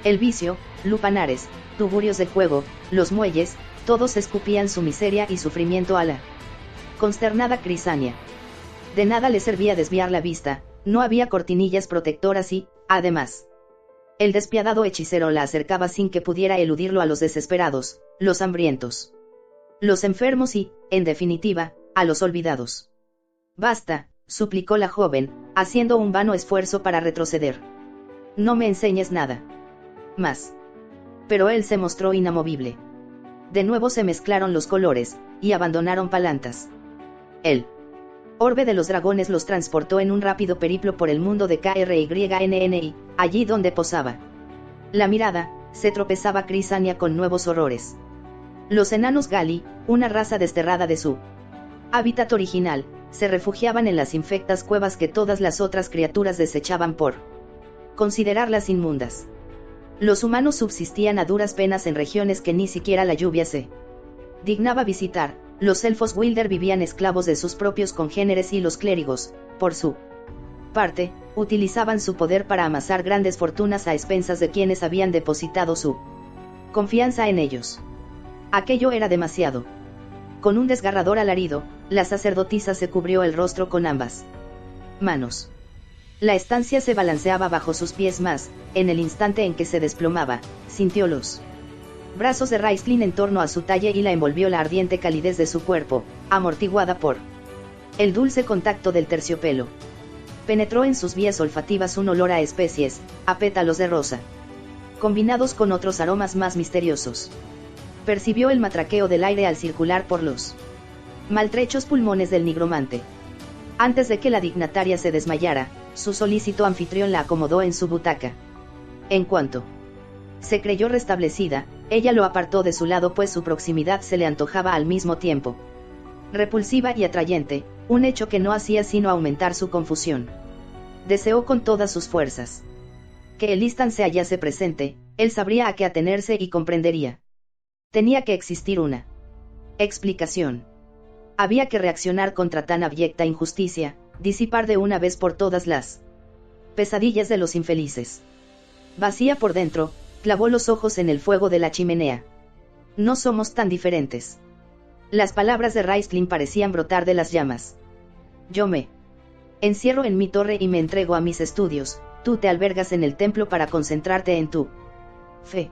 el vicio, lupanares, tuburios de fuego, los muelles, todos escupían su miseria y sufrimiento a la consternada Crisania. De nada le servía desviar la vista, no había cortinillas protectoras y, además, el despiadado hechicero la acercaba sin que pudiera eludirlo a los desesperados, los hambrientos, los enfermos y, en definitiva, a los olvidados. Basta, suplicó la joven, haciendo un vano esfuerzo para retroceder. No me enseñes nada más. Pero él se mostró inamovible. De nuevo se mezclaron los colores, y abandonaron Palantas. El orbe de los dragones los transportó en un rápido periplo por el mundo de KRYNNI, allí donde posaba la mirada, se tropezaba Crisania con nuevos horrores. Los enanos Gali, una raza desterrada de su hábitat original, se refugiaban en las infectas cuevas que todas las otras criaturas desechaban por considerarlas inmundas. Los humanos subsistían a duras penas en regiones que ni siquiera la lluvia se dignaba visitar. Los elfos Wilder vivían esclavos de sus propios congéneres y los clérigos, por su parte, utilizaban su poder para amasar grandes fortunas a expensas de quienes habían depositado su confianza en ellos. Aquello era demasiado. Con un desgarrador alarido, la sacerdotisa se cubrió el rostro con ambas manos. La estancia se balanceaba bajo sus pies más, en el instante en que se desplomaba, sintió los brazos de Raistlin en torno a su talle y la envolvió la ardiente calidez de su cuerpo, amortiguada por el dulce contacto del terciopelo. Penetró en sus vías olfativas un olor a especies, a pétalos de rosa, combinados con otros aromas más misteriosos. Percibió el matraqueo del aire al circular por los maltrechos pulmones del nigromante. Antes de que la dignataria se desmayara, su solícito anfitrión la acomodó en su butaca. En cuanto se creyó restablecida, ella lo apartó de su lado pues su proximidad se le antojaba al mismo tiempo repulsiva y atrayente, un hecho que no hacía sino aumentar su confusión. Deseó con todas sus fuerzas que el instante se hallase presente, él sabría a qué atenerse y comprendería. Tenía que existir una explicación. Había que reaccionar contra tan abyecta injusticia, disipar de una vez por todas las pesadillas de los infelices. Vacía por dentro, clavó los ojos en el fuego de la chimenea. No somos tan diferentes. Las palabras de Raistlin parecían brotar de las llamas. Yo me encierro en mi torre y me entrego a mis estudios, tú te albergas en el templo para concentrarte en tu fe.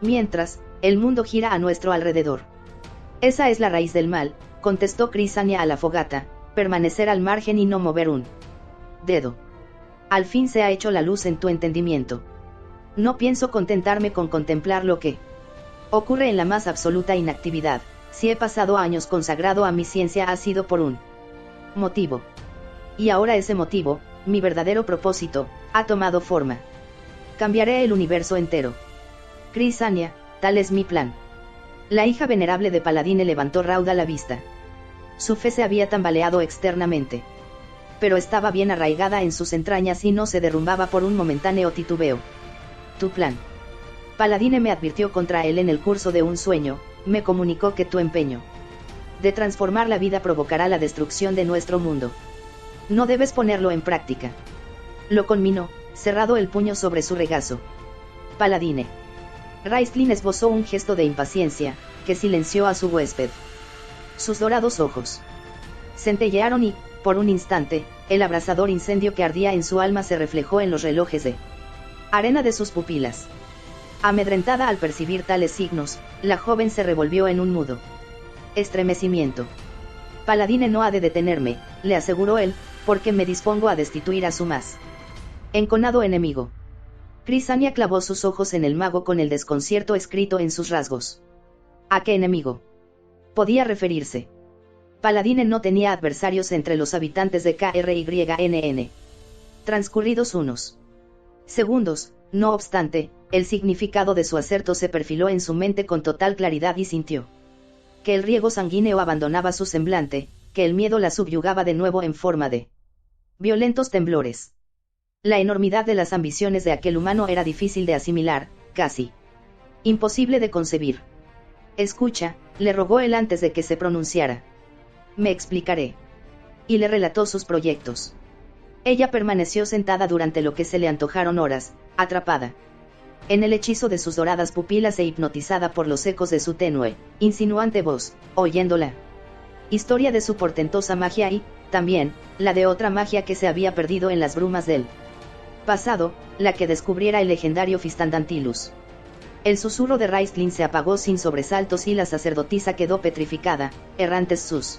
Mientras, el mundo gira a nuestro alrededor. Esa es la raíz del mal, contestó Crisania a la fogata, permanecer al margen y no mover un dedo. Al fin se ha hecho la luz en tu entendimiento. No pienso contentarme con contemplar lo que ocurre en la más absoluta inactividad. Si he pasado años consagrado a mi ciencia ha sido por un motivo. Y ahora ese motivo, mi verdadero propósito, ha tomado forma. Cambiaré el universo entero. Crisania, tal es mi plan. La hija venerable de Paladine levantó rauda la vista. Su fe se había tambaleado externamente, pero estaba bien arraigada en sus entrañas y no se derrumbaba por un momentáneo titubeo. Tu plan. Paladine me advirtió contra él en el curso de un sueño, me comunicó que tu empeño de transformar la vida provocará la destrucción de nuestro mundo. No debes ponerlo en práctica. Lo conminó, cerrado el puño sobre su regazo. Paladine. Raistlin esbozó un gesto de impaciencia, que silenció a su huésped. Sus dorados ojos centellearon y, por un instante, el abrasador incendio que ardía en su alma se reflejó en los relojes de arena de sus pupilas. Amedrentada al percibir tales signos, la joven se revolvió en un mudo estremecimiento. Paladine no ha de detenerme, le aseguró él, porque me dispongo a destituir a su más enconado enemigo. Crisania clavó sus ojos en el mago con el desconcierto escrito en sus rasgos. ¿A qué enemigo podía referirse? Paladine no tenía adversarios entre los habitantes de KRYNN. Transcurridos unos segundos, no obstante, el significado de su aserto se perfiló en su mente con total claridad y sintió que el riego sanguíneo abandonaba su semblante, que el miedo la subyugaba de nuevo en forma de violentos temblores. La enormidad de las ambiciones de aquel humano era difícil de asimilar, casi imposible de concebir. Escucha, le rogó él antes de que se pronunciara. Me explicaré. Y le relató sus proyectos. Ella permaneció sentada durante lo que se le antojaron horas, atrapada en el hechizo de sus doradas pupilas e hipnotizada por los ecos de su tenue, insinuante voz, oyendo la historia de su portentosa magia y, también, la de otra magia que se había perdido en las brumas del pasado, la que descubriera el legendario Fistandantilus. El susurro de Raistlin se apagó sin sobresaltos y la sacerdotisa quedó petrificada, errantes sus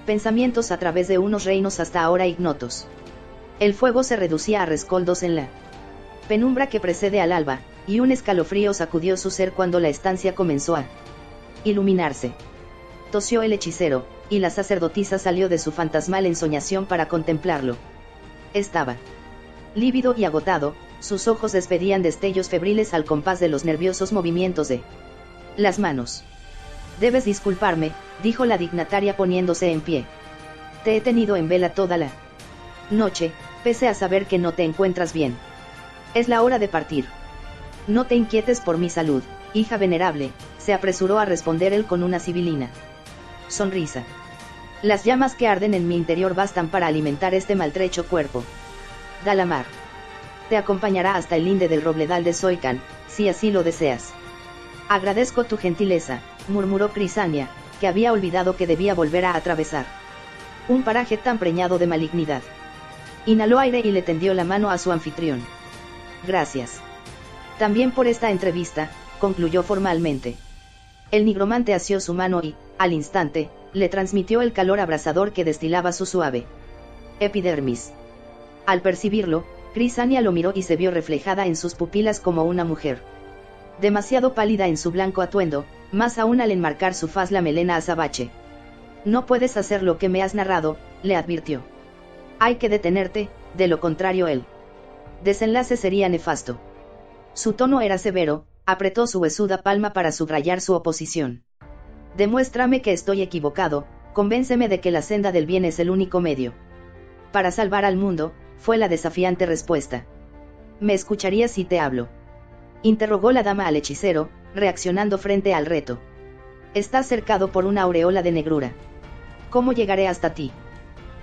pensamientos a través de unos reinos hasta ahora ignotos. El fuego se reducía a rescoldos en la penumbra que precede al alba, y un escalofrío sacudió su ser cuando la estancia comenzó a iluminarse. Tosió el hechicero, y la sacerdotisa salió de su fantasmal ensoñación para contemplarlo. Estaba lívido y agotado, sus ojos despedían destellos febriles al compás de los nerviosos movimientos de las manos. Debes disculparme, dijo la dignataria poniéndose en pie. Te he tenido en vela toda la noche, pese a saber que no te encuentras bien. Es la hora de partir. No te inquietes por mi salud, hija venerable, se apresuró a responder él con una sibilina sonrisa. Las llamas que arden en mi interior bastan para alimentar este maltrecho cuerpo. Dalamar te acompañará hasta el linde del robledal de Zoican, si así lo deseas. Agradezco tu gentileza, murmuró Crisania, que había olvidado que debía volver a atravesar un paraje tan preñado de malignidad. Inhaló aire y le tendió la mano a su anfitrión. Gracias. También por esta entrevista, concluyó formalmente. El nigromante asió su mano y, al instante, le transmitió el calor abrasador que destilaba su suave epidermis. Al percibirlo, Crisania lo miró y se vio reflejada en sus pupilas como una mujer demasiado pálida en su blanco atuendo, más aún al enmarcar su faz la melena azabache. No puedes hacer lo que me has narrado, le advirtió. Hay que detenerte, de lo contrario el desenlace sería nefasto. Su tono era severo, apretó su huesuda palma para subrayar su oposición. Demuéstrame que estoy equivocado, convénceme de que la senda del bien es el único medio para salvar al mundo, fue la desafiante respuesta. ¿Me escucharías si te hablo?, interrogó la dama al hechicero, reaccionando frente al reto. Estás cercado por una aureola de negrura. ¿Cómo llegaré hasta ti?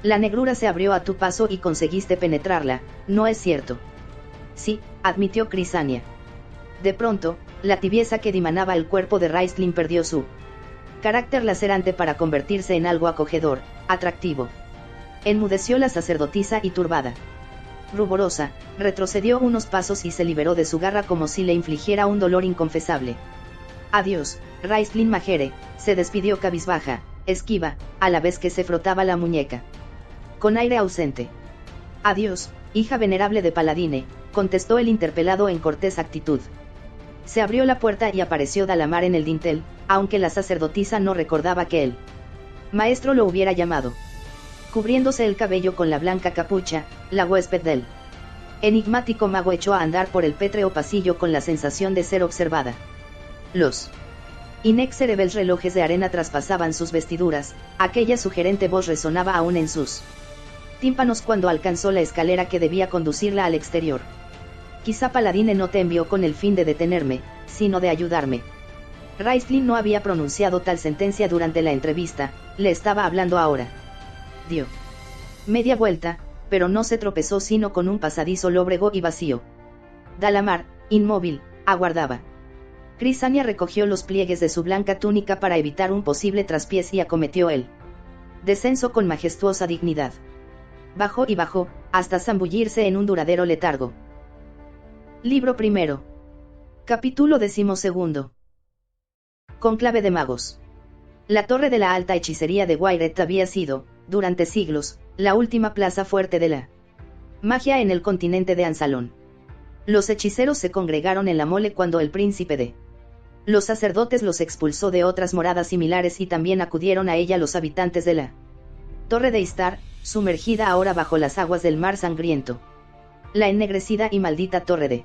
La negrura se abrió a tu paso y conseguiste penetrarla, ¿no es cierto? Sí, admitió Crisania. De pronto, la tibieza que dimanaba el cuerpo de Raistlin perdió su carácter lacerante para convertirse en algo acogedor, atractivo. Enmudeció la sacerdotisa y turbada, ruborosa, retrocedió unos pasos y se liberó de su garra como si le infligiera un dolor inconfesable. Adiós, Raistlin Majere, se despidió cabizbaja, esquiva, a la vez que se frotaba la muñeca. Con aire ausente. Adiós, hija venerable de Paladine, contestó el interpelado en cortés actitud. Se abrió la puerta y apareció Dalamar en el dintel, aunque la sacerdotisa no recordaba que el maestro lo hubiera llamado. Cubriéndose el cabello con la blanca capucha, la huésped del enigmático mago echó a andar por el pétreo pasillo con la sensación de ser observada. Los inexorables relojes de arena traspasaban sus vestiduras, aquella sugerente voz resonaba aún en sus tímpanos cuando alcanzó la escalera que debía conducirla al exterior. Quizá Paladine no te envió con el fin de detenerme, sino de ayudarme. Raistlin no había pronunciado tal sentencia durante la entrevista, le estaba hablando ahora. Dio media vuelta, pero no se tropezó sino con un pasadizo lóbrego y vacío. Dalamar, inmóvil, aguardaba. Crisania recogió los pliegues de su blanca túnica para evitar un posible traspiés y acometió el descenso con majestuosa dignidad. Bajó y bajó, hasta zambullirse en un duradero letargo. Libro primero. Capítulo 12. Cónclave de magos. La torre de la alta hechicería de Wyreth había sido, durante siglos, la última plaza fuerte de la magia en el continente de Ansalón. Los hechiceros se congregaron en la mole cuando el príncipe de los sacerdotes los expulsó de otras moradas similares y también acudieron a ella los habitantes de la Torre de Istar, sumergida ahora bajo las aguas del mar sangriento. La ennegrecida y maldita torre de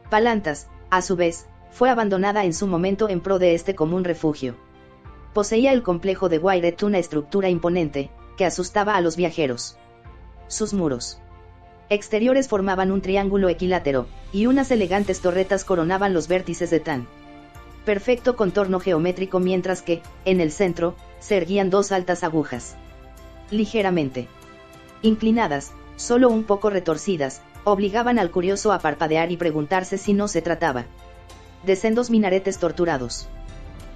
Palantas, a su vez, fue abandonada en su momento en pro de este común refugio. Poseía el complejo de Wyreth una estructura imponente, que asustaba a los viajeros. Sus muros exteriores formaban un triángulo equilátero, y unas elegantes torretas coronaban los vértices de tan perfecto contorno geométrico mientras que, en el centro, se erguían dos altas agujas. Ligeramente inclinadas, solo un poco retorcidas, obligaban al curioso a parpadear y preguntarse si no se trataba de sendos minaretes torturados.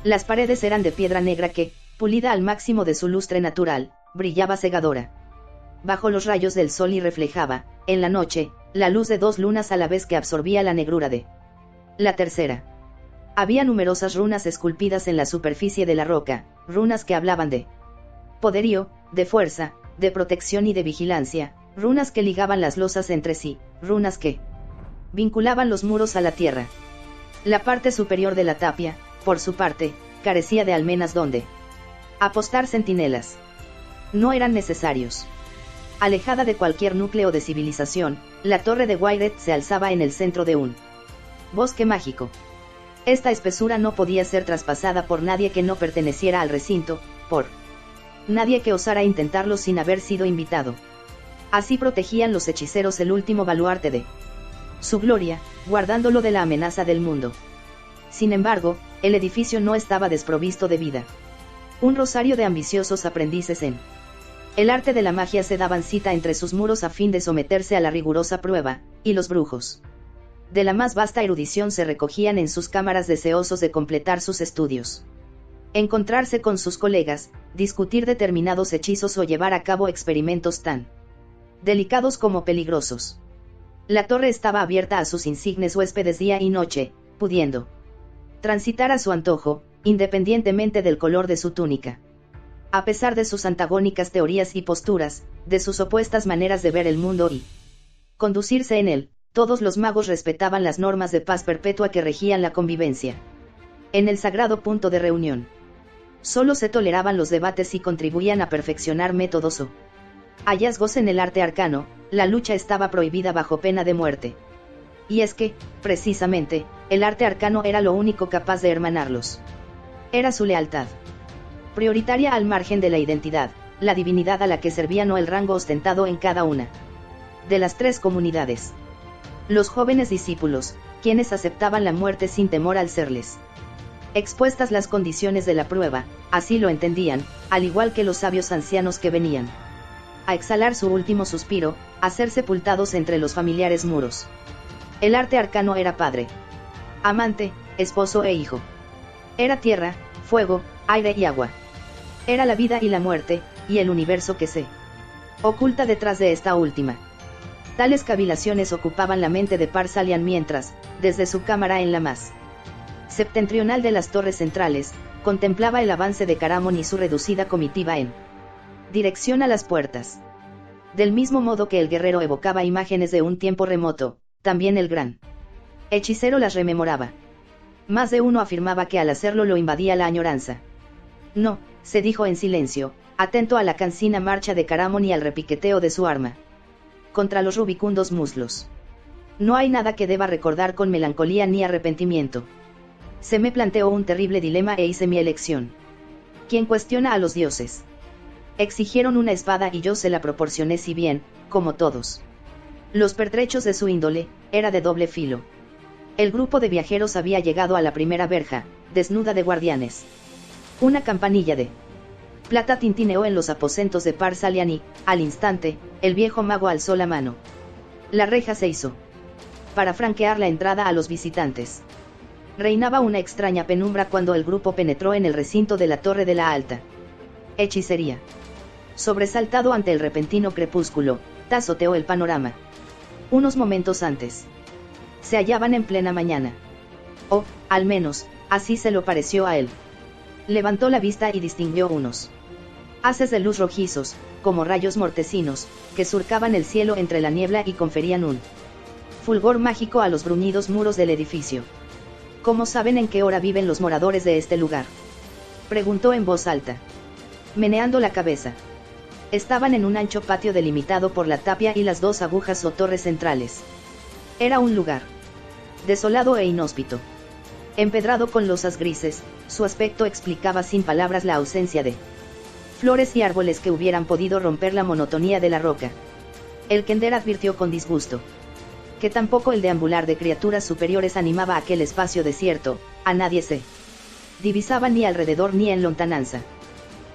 Las paredes eran de piedra negra que, pulida al máximo de su lustre natural, brillaba cegadora. bajo los rayos del sol y reflejaba, en la noche, la luz de 2 lunas a la vez que absorbía la negrura de la tercera. Había numerosas runas esculpidas en la superficie de la roca, runas que hablaban de poderío, de fuerza, de protección y de vigilancia, runas que ligaban las losas entre sí, runas que vinculaban los muros a la tierra. La parte superior de la tapia, por su parte, carecía de almenas donde apostar centinelas. No eran necesarios. Alejada de cualquier núcleo de civilización, la torre de Wyreth se alzaba en el centro de un bosque mágico. Esta espesura no podía ser traspasada por nadie que no perteneciera al recinto, por nadie que osara intentarlo sin haber sido invitado. Así protegían los hechiceros el último baluarte de su gloria, guardándolo de la amenaza del mundo. Sin embargo, el edificio no estaba desprovisto de vida. Un rosario de ambiciosos aprendices en el arte de la magia se daban cita entre sus muros a fin de someterse a la rigurosa prueba, y los brujos de la más vasta erudición se recogían en sus cámaras deseosos de completar sus estudios. Encontrarse con sus colegas, discutir determinados hechizos o llevar a cabo experimentos tan delicados como peligrosos. La torre estaba abierta a sus insignes huéspedes día y noche, pudiendo transitar a su antojo, independientemente del color de su túnica. A pesar de sus antagónicas teorías y posturas, de sus opuestas maneras de ver el mundo y conducirse en él, todos los magos respetaban las normas de paz perpetua que regían la convivencia. En el sagrado punto de reunión, solo se toleraban los debates y contribuían a perfeccionar métodos o hallazgos en el arte arcano. La lucha estaba prohibida bajo pena de muerte. Y es que, precisamente, el arte arcano era lo único capaz de hermanarlos. Era su lealtad prioritaria al margen de la identidad, la divinidad a la que servían o el rango ostentado en cada una de las 3 comunidades. Los jóvenes discípulos, quienes aceptaban la muerte sin temor al serles expuestas las condiciones de la prueba, así lo entendían, al igual que los sabios ancianos que venían a exhalar su último suspiro, a ser sepultados entre los familiares muros. El arte arcano era padre, amante, esposo e hijo. Era tierra, fuego, aire y agua. Era la vida y la muerte, y el universo que se oculta detrás de esta última. Tales cavilaciones ocupaban la mente de Par-Salian mientras, desde su cámara en la más septentrional de las torres centrales, contemplaba el avance de Caramon y su reducida comitiva en dirección a las puertas. Del mismo modo que el guerrero evocaba imágenes de un tiempo remoto, también el gran hechicero las rememoraba. Más de uno afirmaba que al hacerlo lo invadía la añoranza. No, se dijo en silencio, atento a la cansina marcha de Caramon y al repiqueteo de su arma contra los rubicundos muslos. No hay nada que deba recordar con melancolía ni arrepentimiento. Se me planteó un terrible dilema e hice mi elección. ¿Quién cuestiona a los dioses? Exigieron una espada y yo se la proporcioné, si bien, como todos los pertrechos de su índole, era de doble filo. El grupo de viajeros había llegado a la primera verja, desnuda de guardianes. Una campanilla de plata tintineó en los aposentos de Par-Salian y, al instante, el viejo mago alzó la mano. La reja se hizo para franquear la entrada a los visitantes. Reinaba una extraña penumbra cuando el grupo penetró en el recinto de la Torre de la Alta Hechicería. Sobresaltado ante el repentino crepúsculo, tazoteó el panorama. Unos momentos antes, se hallaban en plena mañana. O, al menos, así se lo pareció a él. Levantó la vista y distinguió unos haces de luz rojizos, como rayos mortecinos, que surcaban el cielo entre la niebla y conferían un fulgor mágico a los bruñidos muros del edificio. ¿Cómo saben en qué hora viven los moradores de este lugar?, preguntó en voz alta, meneando la cabeza. Estaban en un ancho patio delimitado por la tapia y las 2 agujas o torres centrales. Era un lugar desolado e inhóspito. Empedrado con losas grises, su aspecto explicaba sin palabras la ausencia de flores y árboles que hubieran podido romper la monotonía de la roca. El Kender advirtió con disgusto que tampoco el deambular de criaturas superiores animaba aquel espacio desierto. A nadie se divisaba ni alrededor ni en lontananza.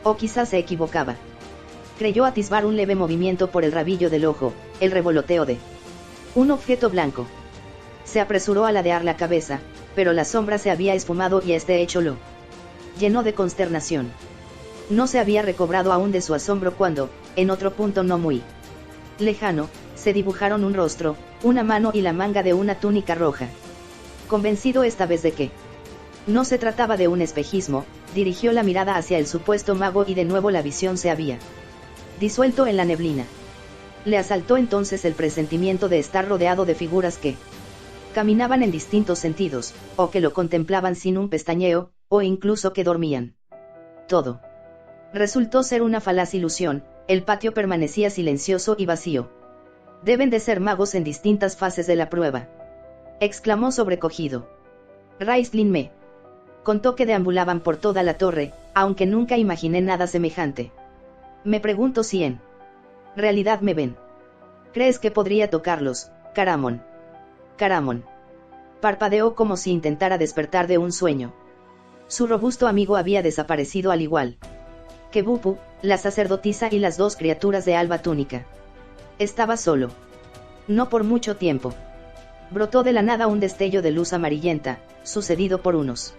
O quizás se equivocaba. Creyó atisbar un leve movimiento por el rabillo del ojo, el revoloteo de un objeto blanco. Se apresuró a ladear la cabeza, pero la sombra se había esfumado y este hecho lo llenó de consternación. No se había recobrado aún de su asombro cuando, en otro punto no muy lejano, se dibujaron un rostro, una mano y la manga de una túnica roja. Convencido esta vez de que no se trataba de un espejismo, dirigió la mirada hacia el supuesto mago y de nuevo la visión se había disuelto en la neblina. Le asaltó entonces el presentimiento de estar rodeado de figuras que caminaban en distintos sentidos, o que lo contemplaban sin un pestañeo, o incluso que dormían. Todo resultó ser una falaz ilusión, el patio permanecía silencioso y vacío. Deben de ser magos en distintas fases de la prueba, exclamó sobrecogido. Raistlin me contó que deambulaban por toda la torre, aunque nunca imaginé nada semejante. Me pregunto si en realidad me ven. ¿Crees que podría tocarlos, Caramon? Caramon parpadeó como si intentara despertar de un sueño. Su robusto amigo había desaparecido al igual que Bupu, la sacerdotisa y las dos criaturas de alba túnica. Estaba solo. No por mucho tiempo. Brotó de la nada un destello de luz amarillenta, sucedido por unos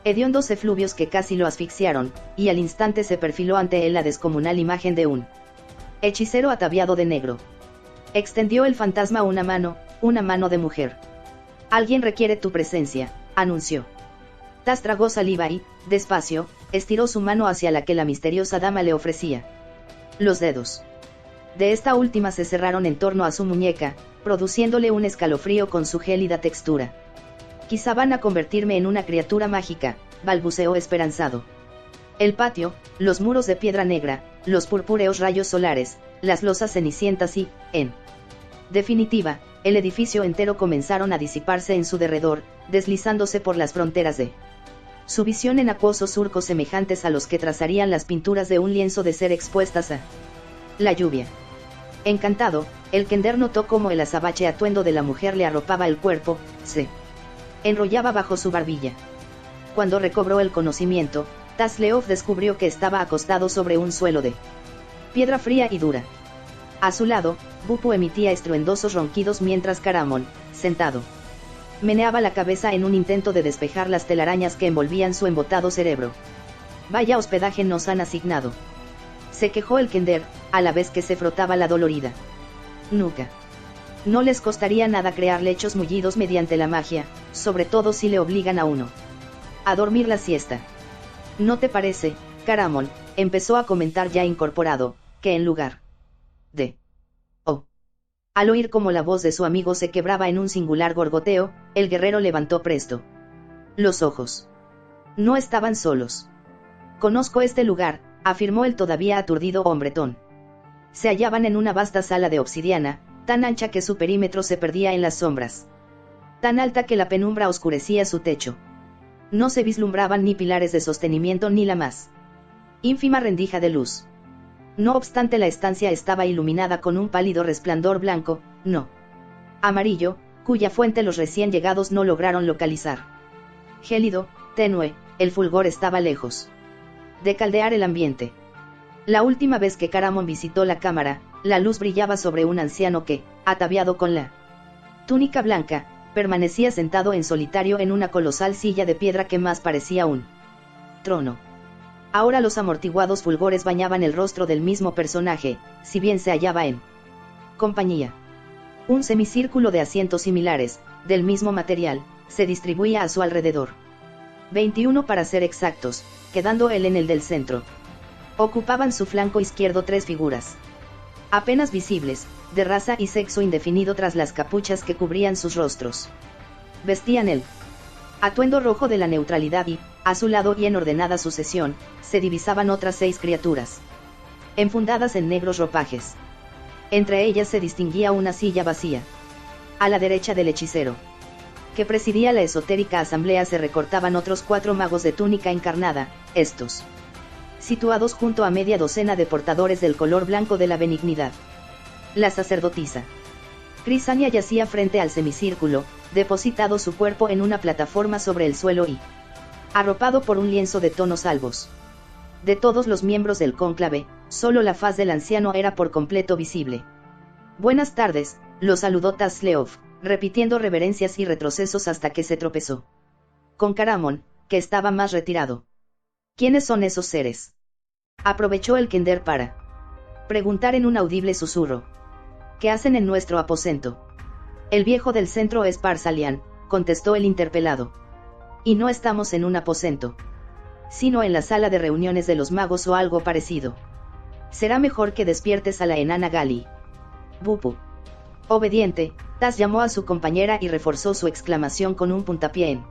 hediondos efluvios que casi lo asfixiaron, y al instante se perfiló ante él la descomunal imagen de un hechicero ataviado de negro. Extendió el fantasma una mano de mujer. Alguien requiere tu presencia, anunció. Tas tragó saliva y, despacio, estiró su mano hacia la que la misteriosa dama le ofrecía. Los dedos de esta última se cerraron en torno a su muñeca, produciéndole un escalofrío con su gélida textura. Quizá van a convertirme en una criatura mágica, balbuceó esperanzado. El patio, los muros de piedra negra, los purpúreos rayos solares, las losas cenicientas y, en definitiva, el edificio entero comenzaron a disiparse en su derredor, deslizándose por las fronteras de su visión en acuosos surcos semejantes a los que trazarían las pinturas de un lienzo de ser expuestas a la lluvia. Encantado, el Kender notó cómo el azabache atuendo de la mujer le arropaba el cuerpo, se enrollaba bajo su barbilla. Cuando recobró el conocimiento, Tasleov descubrió que estaba acostado sobre un suelo de piedra fría y dura. A su lado, Bupu emitía estruendosos ronquidos mientras Caramon, sentado, meneaba la cabeza en un intento de despejar las telarañas que envolvían su embotado cerebro. Vaya hospedaje nos han asignado, se quejó el Kender, a la vez que se frotaba la dolorida nuca. No les costaría nada crear lechos mullidos mediante la magia, sobre todo si le obligan a uno a dormir la siesta. ¿No te parece, Caramon?, empezó a comentar ya incorporado, que en lugar de al oír cómo la voz de su amigo se quebraba en un singular gorgoteo, el guerrero levantó presto los ojos. No estaban solos. Conozco este lugar, afirmó el todavía aturdido hombretón. Se hallaban en una vasta sala de obsidiana, tan ancha que su perímetro se perdía en las sombras, tan alta que la penumbra oscurecía su techo. No se vislumbraban ni pilares de sostenimiento ni la más ínfima rendija de luz. No obstante, la estancia estaba iluminada con un pálido resplandor blanco, no amarillo, cuya fuente los recién llegados no lograron localizar. Gélido, tenue, el fulgor estaba lejos de caldear el ambiente. La última vez que Caramon visitó la cámara, la luz brillaba sobre un anciano que, ataviado con la túnica blanca, permanecía sentado en solitario en una colosal silla de piedra que más parecía un trono. Ahora los amortiguados fulgores bañaban el rostro del mismo personaje, si bien se hallaba en compañía. Un semicírculo de asientos similares, del mismo material, se distribuía a su alrededor. 21 para ser exactos, quedando él en el del centro. Ocupaban su flanco izquierdo 3 figuras, apenas visibles, de raza y sexo indefinido tras las capuchas que cubrían sus rostros. Vestían el atuendo rojo de la neutralidad y, a su lado y en ordenada sucesión, se divisaban otras 6 criaturas, enfundadas en negros ropajes. Entre ellas se distinguía una silla vacía. A la derecha del hechicero, que presidía la esotérica asamblea, se recortaban otros 4 magos de túnica encarnada, estos situados junto a media docena de portadores del color blanco de la benignidad. La sacerdotisa Crisania yacía frente al semicírculo, depositado su cuerpo en una plataforma sobre el suelo y arropado por un lienzo de tonos albos. De todos los miembros del cónclave, solo la faz del anciano era por completo visible. Buenas tardes, lo saludó Tasleov, repitiendo reverencias y retrocesos hasta que se tropezó con Caramon, que estaba más retirado. ¿Quiénes son esos seres?, aprovechó el Kender para preguntar en un audible susurro. ¿Qué hacen en nuestro aposento? El viejo del centro es Par-Salian, contestó el interpelado. Y no estamos en un aposento, sino en la sala de reuniones de los magos o algo parecido. Será mejor que despiertes a la enana Gali. Bupu. Obediente, Tas llamó a su compañera y reforzó su exclamación con un puntapié en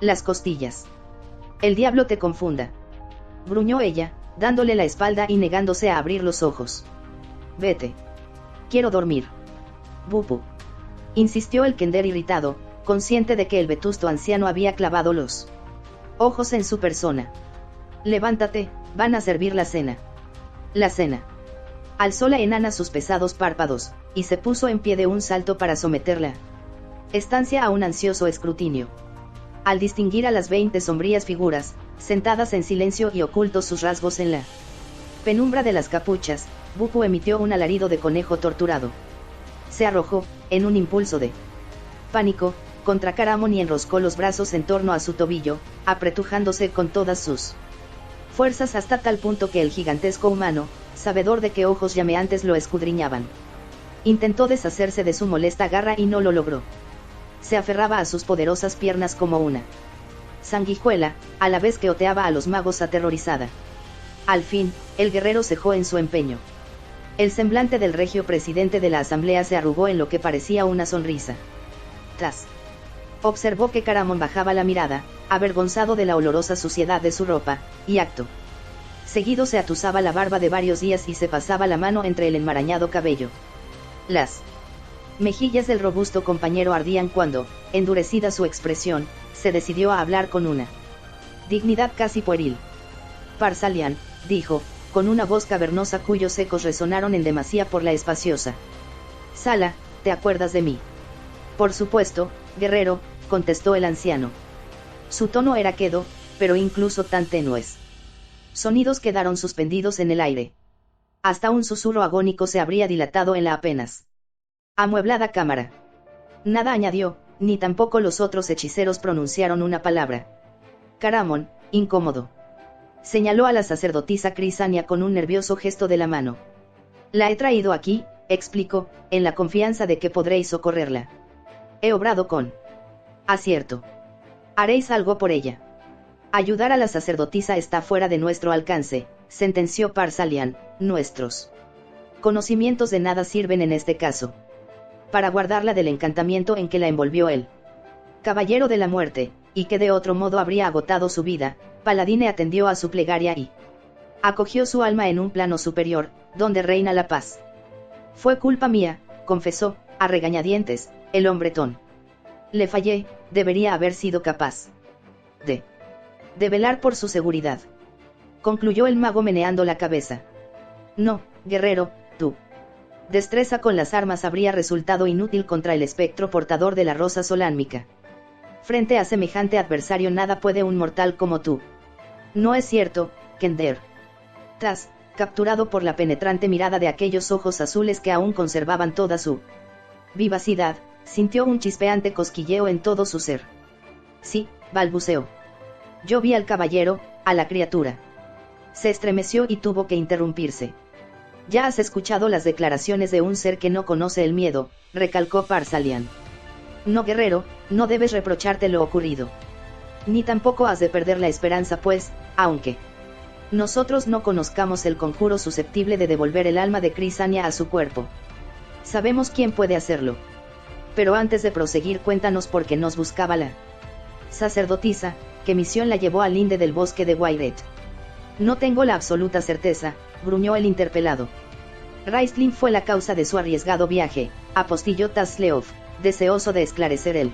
las costillas. El diablo te confunda, gruñó ella, dándole la espalda y negándose a abrir los ojos. Vete. Quiero dormir. Bupu. Insistió el Kender irritado, consciente de que el vetusto anciano había clavado los ojos en su persona. Levántate, van a servir la cena. La cena. Alzó la enana sus pesados párpados, y se puso en pie de un salto para someter la estancia a un ansioso escrutinio. Al distinguir a las 20 sombrías figuras, sentadas en silencio y ocultos sus rasgos en la penumbra de las capuchas, Bupu emitió un alarido de conejo torturado. Se arrojó, en un impulso de pánico, contra Caramon y enroscó los brazos en torno a su tobillo, apretujándose con todas sus fuerzas hasta tal punto que el gigantesco humano, sabedor de que ojos llameantes lo escudriñaban, intentó deshacerse de su molesta garra y no lo logró. Se aferraba a sus poderosas piernas como una sanguijuela, a la vez que oteaba a los magos aterrorizada. Al fin, el guerrero cejó en su empeño. El semblante del regio presidente de la asamblea se arrugó en lo que parecía una sonrisa. Tas. Observó que Caramon bajaba la mirada, avergonzado de la olorosa suciedad de su ropa, y acto seguido se atusaba la barba de varios días y se pasaba la mano entre el enmarañado cabello. Las mejillas del robusto compañero ardían cuando, endurecida su expresión, se decidió a hablar con una dignidad casi pueril. Par-Salian, dijo, con una voz cavernosa cuyos ecos resonaron en demasía por la espaciosa sala, ¿te acuerdas de mí? Por supuesto, guerrero, contestó el anciano. Su tono era quedo, pero incluso tan tenues sonidos quedaron suspendidos en el aire. Hasta un susurro agónico se habría dilatado en la apenas amueblada cámara. Nada añadió, ni tampoco los otros hechiceros pronunciaron una palabra. Caramon, incómodo, señaló a la sacerdotisa Crisania con un nervioso gesto de la mano. La he traído aquí, explicó, en la confianza de que podréis socorrerla. He obrado con acierto. Haréis algo por ella. Ayudar a la sacerdotisa está fuera de nuestro alcance, sentenció Par-Salian. Nuestros conocimientos de nada sirven en este caso. Para guardarla del encantamiento en que la envolvió el caballero de la muerte, y que de otro modo habría agotado su vida, Paladine atendió a su plegaria y acogió su alma en un plano superior, donde reina la paz. Fue culpa mía, confesó, a regañadientes, el hombretón. Le fallé, debería haber sido capaz de velar por su seguridad. Concluyó el mago meneando la cabeza. No, guerrero, tu destreza con las armas habría resultado inútil contra el espectro portador de la rosa solánmica. Frente a semejante adversario nada puede un mortal como tú. No es cierto, Kender. Tas, capturado por la penetrante mirada de aquellos ojos azules que aún conservaban toda su vivacidad, sintió un chispeante cosquilleo en todo su ser. Sí, balbuceó. Yo vi al caballero, a la criatura. Se estremeció y tuvo que interrumpirse. Ya has escuchado las declaraciones de un ser que no conoce el miedo, recalcó Par-Salian. No, guerrero, no debes reprocharte lo ocurrido. Ni tampoco has de perder la esperanza pues, aunque nosotros no conozcamos el conjuro susceptible de devolver el alma de Crisania a su cuerpo, sabemos quién puede hacerlo. Pero antes de proseguir cuéntanos por qué nos buscaba la sacerdotisa, qué misión la llevó al linde del bosque de Wairet. No tengo la absoluta certeza, gruñó el interpelado. Raistlin fue la causa de su arriesgado viaje, apostilló Tasleov, deseoso de esclarecer el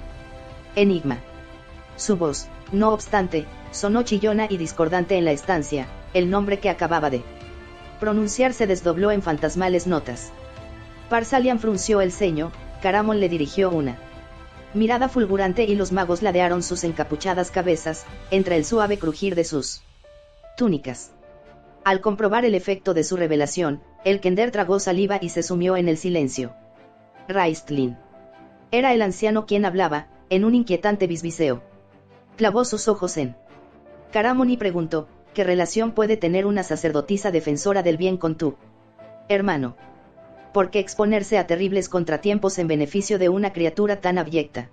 enigma. Su voz, no obstante, sonó chillona y discordante en la estancia, el nombre que acababa de pronunciar se desdobló en fantasmales notas. Par-Salian frunció el ceño, Caramon le dirigió una mirada fulgurante y los magos ladearon sus encapuchadas cabezas, entre el suave crujir de sus túnicas. Al comprobar el efecto de su revelación, el Kender tragó saliva y se sumió en el silencio. Raistlin. Era el anciano quien hablaba, en un inquietante bisbiseo. Clavó sus ojos en Caramon y preguntó, ¿qué relación puede tener una sacerdotisa defensora del bien con tu hermano? ¿por qué exponerse a terribles contratiempos en beneficio de una criatura tan abyecta?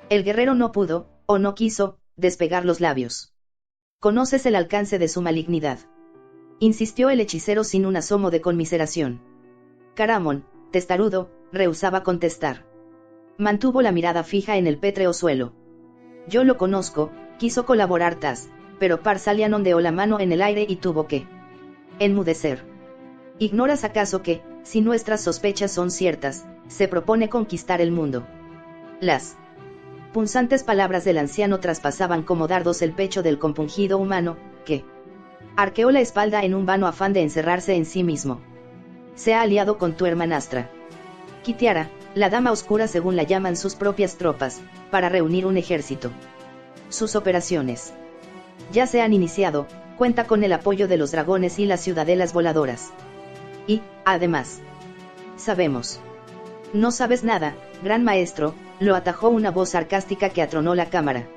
El guerrero no pudo, o no quiso, despegar los labios. ¿Conoces el alcance de su malignidad?, insistió el hechicero sin un asomo de conmiseración. Caramón, testarudo, rehusaba contestar. Mantuvo la mirada fija en el pétreo suelo. Yo lo conozco, quiso colaborar Tas, pero Par-Salian ondeó la mano en el aire y tuvo que enmudecer. ¿Ignoras acaso que, si nuestras sospechas son ciertas, se propone conquistar el mundo? Las punzantes palabras del anciano traspasaban como dardos el pecho del compungido humano, que arqueó la espalda en un vano afán de encerrarse en sí mismo. Se ha aliado con tu hermanastra Kitiara, la dama oscura según la llaman sus propias tropas, para reunir un ejército. Sus operaciones ya se han iniciado, cuenta con el apoyo de los dragones y las ciudadelas voladoras. Y, además, sabemos. No sabes nada, gran maestro, lo atajó una voz sarcástica que atronó la cámara.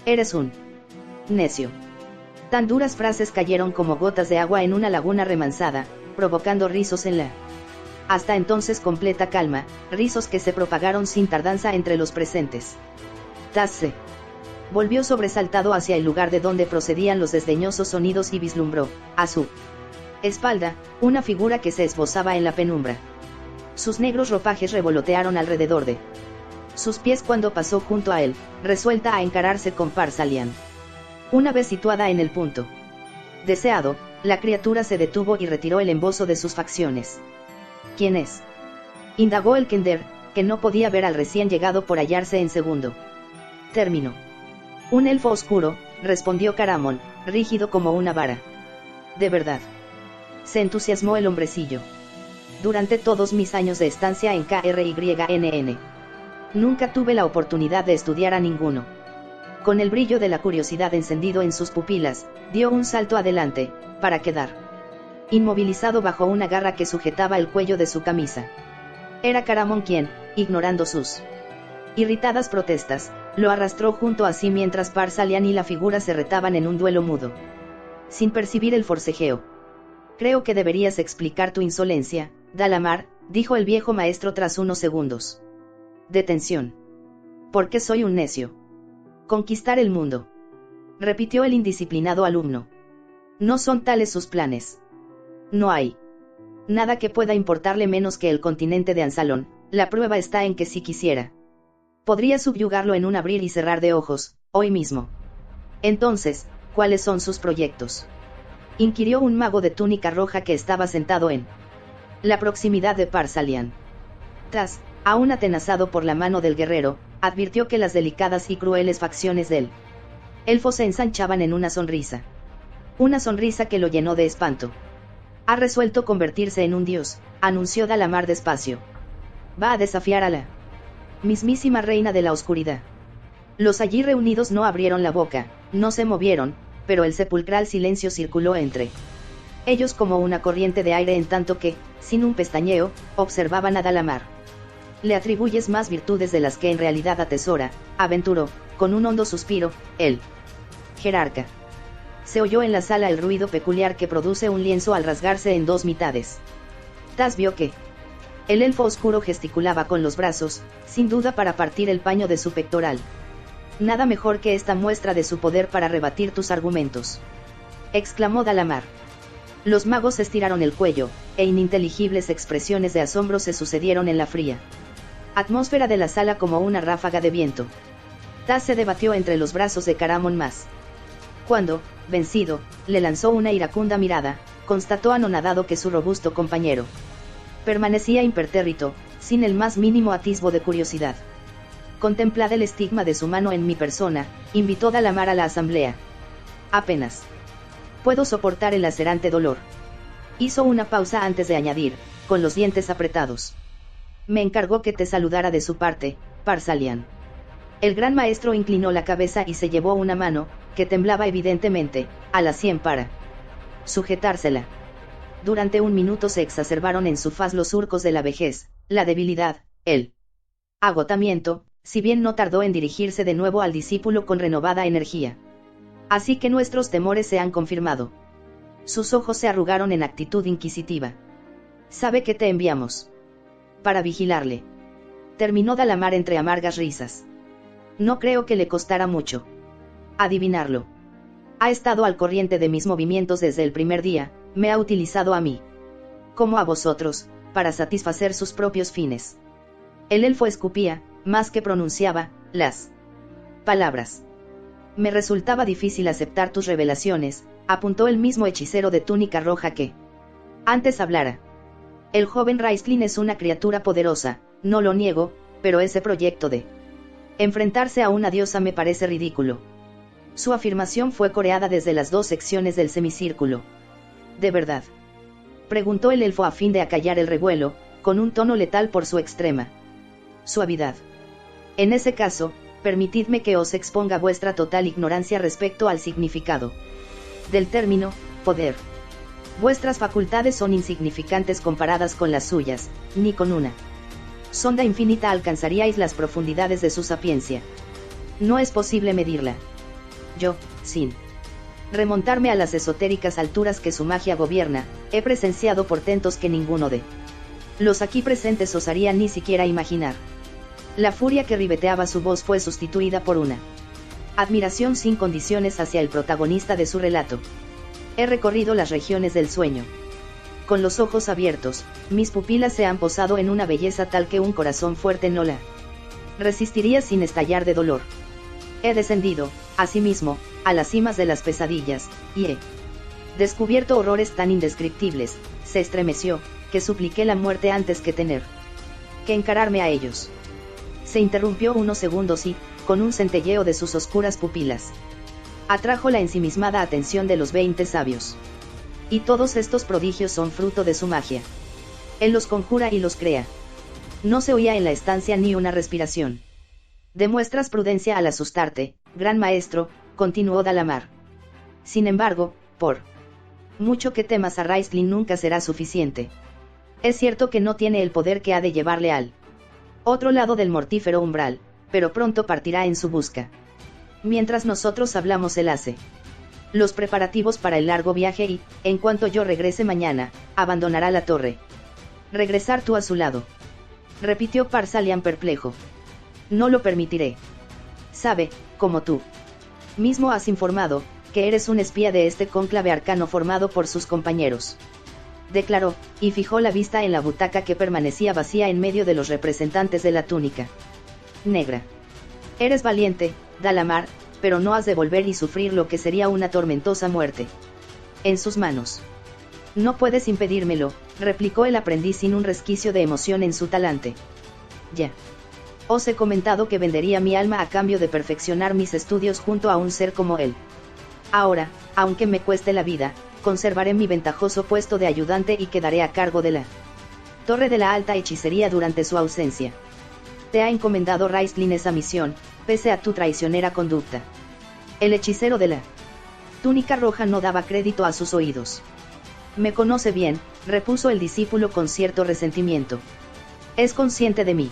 Eres un necio. Tan duras frases cayeron como gotas de agua en una laguna remansada, provocando rizos en la hasta entonces completa calma, rizos que se propagaron sin tardanza entre los presentes. Tas se volvió sobresaltado hacia el lugar de donde procedían los desdeñosos sonidos y vislumbró, a su espalda, una figura que se esbozaba en la penumbra. Sus negros ropajes revolotearon alrededor de sus pies cuando pasó junto a él, resuelta a encararse con Par-Salian. Una vez situada en el punto deseado, la criatura se detuvo y retiró el embozo de sus facciones. ¿Quién es?, indagó el Kender, que no podía ver al recién llegado por hallarse en segundo término. Un elfo oscuro, respondió Caramón, rígido como una vara. ¿De verdad?, se entusiasmó el hombrecillo. Durante todos mis años de estancia en KRYNN, nunca tuve la oportunidad de estudiar a ninguno. Con el brillo de la curiosidad encendido en sus pupilas, dio un salto adelante, para quedar inmovilizado bajo una garra que sujetaba el cuello de su camisa. Era Caramón quien, ignorando sus irritadas protestas, lo arrastró junto a sí mientras Par-Salian y la figura se retaban en un duelo mudo. Sin percibir el forcejeo. Creo que deberías explicar tu insolencia, Dalamar, dijo el viejo maestro tras unos segundos. Detención. ¿Por qué soy un necio? Conquistar el mundo, repitió el indisciplinado alumno. No son tales sus planes. No hay nada que pueda importarle menos que el continente de Ansalón, la prueba está en que si quisiera, podría subyugarlo en un abrir y cerrar de ojos, hoy mismo. Entonces, ¿cuáles son sus proyectos?, inquirió un mago de túnica roja que estaba sentado en la proximidad de Par-Salian. Tas, aún atenazado por la mano del guerrero, advirtió que las delicadas y crueles facciones del elfo se ensanchaban en una sonrisa. Una sonrisa que lo llenó de espanto. Ha resuelto convertirse en un dios, anunció Dalamar despacio. Va a desafiar a la mismísima reina de la oscuridad. Los allí reunidos no abrieron la boca, no se movieron, pero el sepulcral silencio circuló entre ellos como una corriente de aire en tanto que, sin un pestañeo, observaban a Dalamar. Le atribuyes más virtudes de las que en realidad atesora, aventuró, con un hondo suspiro, el jerarca. Se oyó en la sala el ruido peculiar que produce un lienzo al rasgarse en dos mitades. Tas vio que el elfo oscuro gesticulaba con los brazos, sin duda para partir el paño de su pectoral. Nada mejor que esta muestra de su poder para rebatir tus argumentos, exclamó Dalamar. Los magos estiraron el cuello, e ininteligibles expresiones de asombro se sucedieron en la fría atmósfera de la sala como una ráfaga de viento. Tas se debatió entre los brazos de Caramón más. Cuando, vencido, le lanzó una iracunda mirada, constató anonadado que su robusto compañero permanecía impertérrito, sin el más mínimo atisbo de curiosidad. Contemplad el estigma de su mano en mi persona, invitó Dalamar a la asamblea. Apenas puedo soportar el lacerante dolor. Hizo una pausa antes de añadir, con los dientes apretados. Me encargó que te saludara de su parte, Par-Salian. El gran maestro inclinó la cabeza y se llevó una mano, que temblaba evidentemente, a la sien para sujetársela. Durante un minuto se exacerbaron en su faz los surcos de la vejez, la debilidad, el agotamiento, si bien no tardó en dirigirse de nuevo al discípulo con renovada energía. Así que nuestros temores se han confirmado. Sus ojos se arrugaron en actitud inquisitiva. ¿Sabe qué te enviamos?, para vigilarle. Terminó Dalamar entre amargas risas. No creo que le costara mucho adivinarlo. Ha estado al corriente de mis movimientos desde el primer día, me ha utilizado a mí, como a vosotros, para satisfacer sus propios fines. El elfo escupía, más que pronunciaba, las palabras. Me resultaba difícil aceptar tus revelaciones, apuntó el mismo hechicero de túnica roja que antes hablara. El joven Raistlin es una criatura poderosa, no lo niego, pero ese proyecto de enfrentarse a una diosa me parece ridículo. Su afirmación fue coreada desde las dos secciones del semicírculo. ¿De verdad?, preguntó el elfo a fin de acallar el revuelo, con un tono letal por su extrema suavidad. En ese caso, permitidme que os exponga vuestra total ignorancia respecto al significado del término poder. Vuestras facultades son insignificantes comparadas con las suyas, ni con una sonda infinita alcanzaríais las profundidades de su sapiencia. No es posible medirla. Yo, sin remontarme a las esotéricas alturas que su magia gobierna, he presenciado portentos que ninguno de los aquí presentes osaría ni siquiera imaginar. La furia que ribeteaba su voz fue sustituida por una admiración sin condiciones hacia el protagonista de su relato. He recorrido las regiones del sueño. Con los ojos abiertos, mis pupilas se han posado en una belleza tal que un corazón fuerte no la resistiría sin estallar de dolor. He descendido, asimismo, a las cimas de las pesadillas, y he descubierto horrores tan indescriptibles, se estremeció, que supliqué la muerte antes que tener que encararme a ellos. Se interrumpió unos segundos y, con un centelleo de sus oscuras pupilas, atrajo la ensimismada atención de los 20 sabios. Y todos estos prodigios son fruto de su magia. Él los conjura y los crea. No se oía en la estancia ni una respiración. Demuestras prudencia al asustarte, gran maestro, continuó Dalamar. Sin embargo, por mucho que temas a Raistlin nunca será suficiente. Es cierto que no tiene el poder que ha de llevarle al otro lado del mortífero umbral, pero pronto partirá en su busca. Mientras nosotros hablamos él hace los preparativos para el largo viaje y, en cuanto yo regrese mañana, abandonará la torre. ¿Regresar tú a su lado?, repitió Par-Salian perplejo. No lo permitiré. Sabe, como tú mismo has informado, que eres un espía de este cónclave arcano formado por sus compañeros, declaró, y fijó la vista en la butaca que permanecía vacía en medio de los representantes de la túnica negra. Eres valiente, Dalamar, pero no has de volver y sufrir lo que sería una tormentosa muerte en sus manos. No puedes impedírmelo, replicó el aprendiz sin un resquicio de emoción en su talante. Ya os he comentado que vendería mi alma a cambio de perfeccionar mis estudios junto a un ser como él. Ahora, aunque me cueste la vida, conservaré mi ventajoso puesto de ayudante y quedaré a cargo de la torre de la alta hechicería durante su ausencia. Te ha encomendado Raistlin esa misión, pese a tu traicionera conducta. El hechicero de la túnica roja no daba crédito a sus oídos. Me conoce bien, repuso el discípulo con cierto resentimiento. Es consciente de mi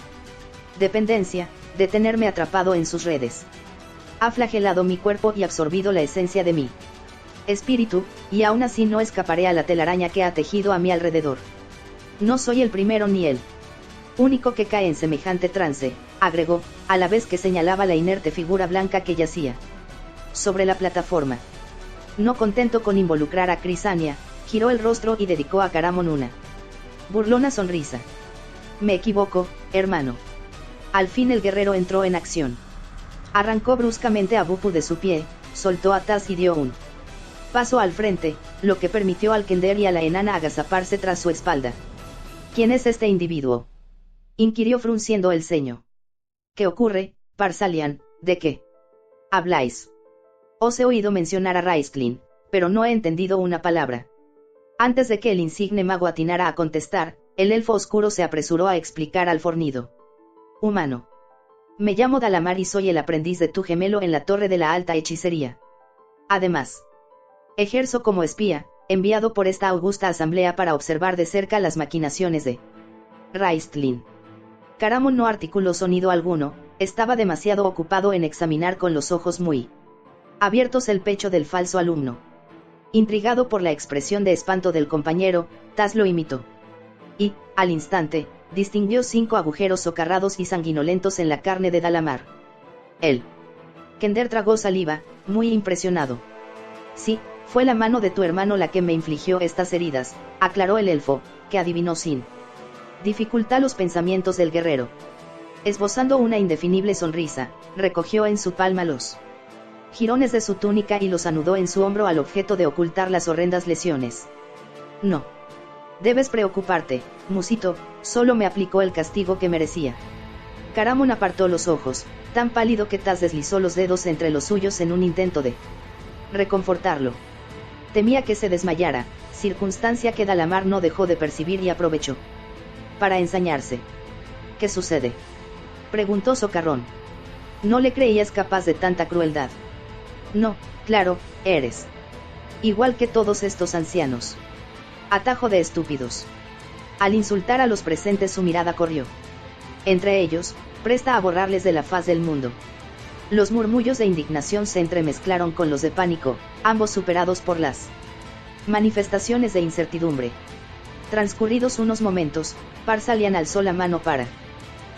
dependencia, de tenerme atrapado en sus redes. Ha flagelado mi cuerpo y absorbido la esencia de mi espíritu, y aún así no escaparé a la telaraña que ha tejido a mi alrededor. No soy el primero ni el único que cae en semejante trance, agregó, a la vez que señalaba la inerte figura blanca que yacía sobre la plataforma. No contento con involucrar a Crisania, giró el rostro y dedicó a Caramon una burlona sonrisa. Me equivoco, hermano. Al fin el guerrero entró en acción. Arrancó bruscamente a Bupu de su pie, soltó a Taz y dio un paso al frente, lo que permitió al Kender y a la enana agazaparse tras su espalda. ¿Quién es este individuo?, inquirió frunciendo el ceño. ¿Qué ocurre, Par-Salian? ¿De qué habláis? Os he oído mencionar a Raistlin, pero no he entendido una palabra. Antes de que el insigne mago atinara a contestar, el elfo oscuro se apresuró a explicar al fornido humano. Me llamo Dalamar y soy el aprendiz de tu gemelo en la torre de la alta hechicería. Además, ejerzo como espía, enviado por esta augusta asamblea para observar de cerca las maquinaciones de Raistlin. Caramon no articuló sonido alguno, estaba demasiado ocupado en examinar con los ojos muy abiertos el pecho del falso alumno. Intrigado por la expresión de espanto del compañero, Taz lo imitó. Y, al instante, distinguió 5 agujeros socarrados y sanguinolentos en la carne de Dalamar. Kender tragó saliva, muy impresionado. Sí, fue la mano de tu hermano la que me infligió estas heridas, aclaró el elfo, que adivinó sin dificultad los pensamientos del guerrero. Esbozando una indefinible sonrisa, recogió en su palma los jirones de su túnica y los anudó en su hombro al objeto de ocultar las horrendas lesiones. No debes preocuparte, musito, solo me aplicó el castigo que merecía. Caramon apartó los ojos, tan pálido que Tas deslizó los dedos entre los suyos en un intento de reconfortarlo. Temía que se desmayara, circunstancia que Dalamar no dejó de percibir y aprovechó para ensañarse. ¿Qué sucede?, preguntó socarrón. ¿No le creías capaz de tanta crueldad? No, claro, eres igual que todos estos ancianos. Atajo de estúpidos. Al insultar a los presentes su mirada corrió entre ellos, presta a borrarles de la faz del mundo. Los murmullos de indignación se entremezclaron con los de pánico, ambos superados por las manifestaciones de incertidumbre. Transcurridos unos momentos, Par-Salian alzó la mano para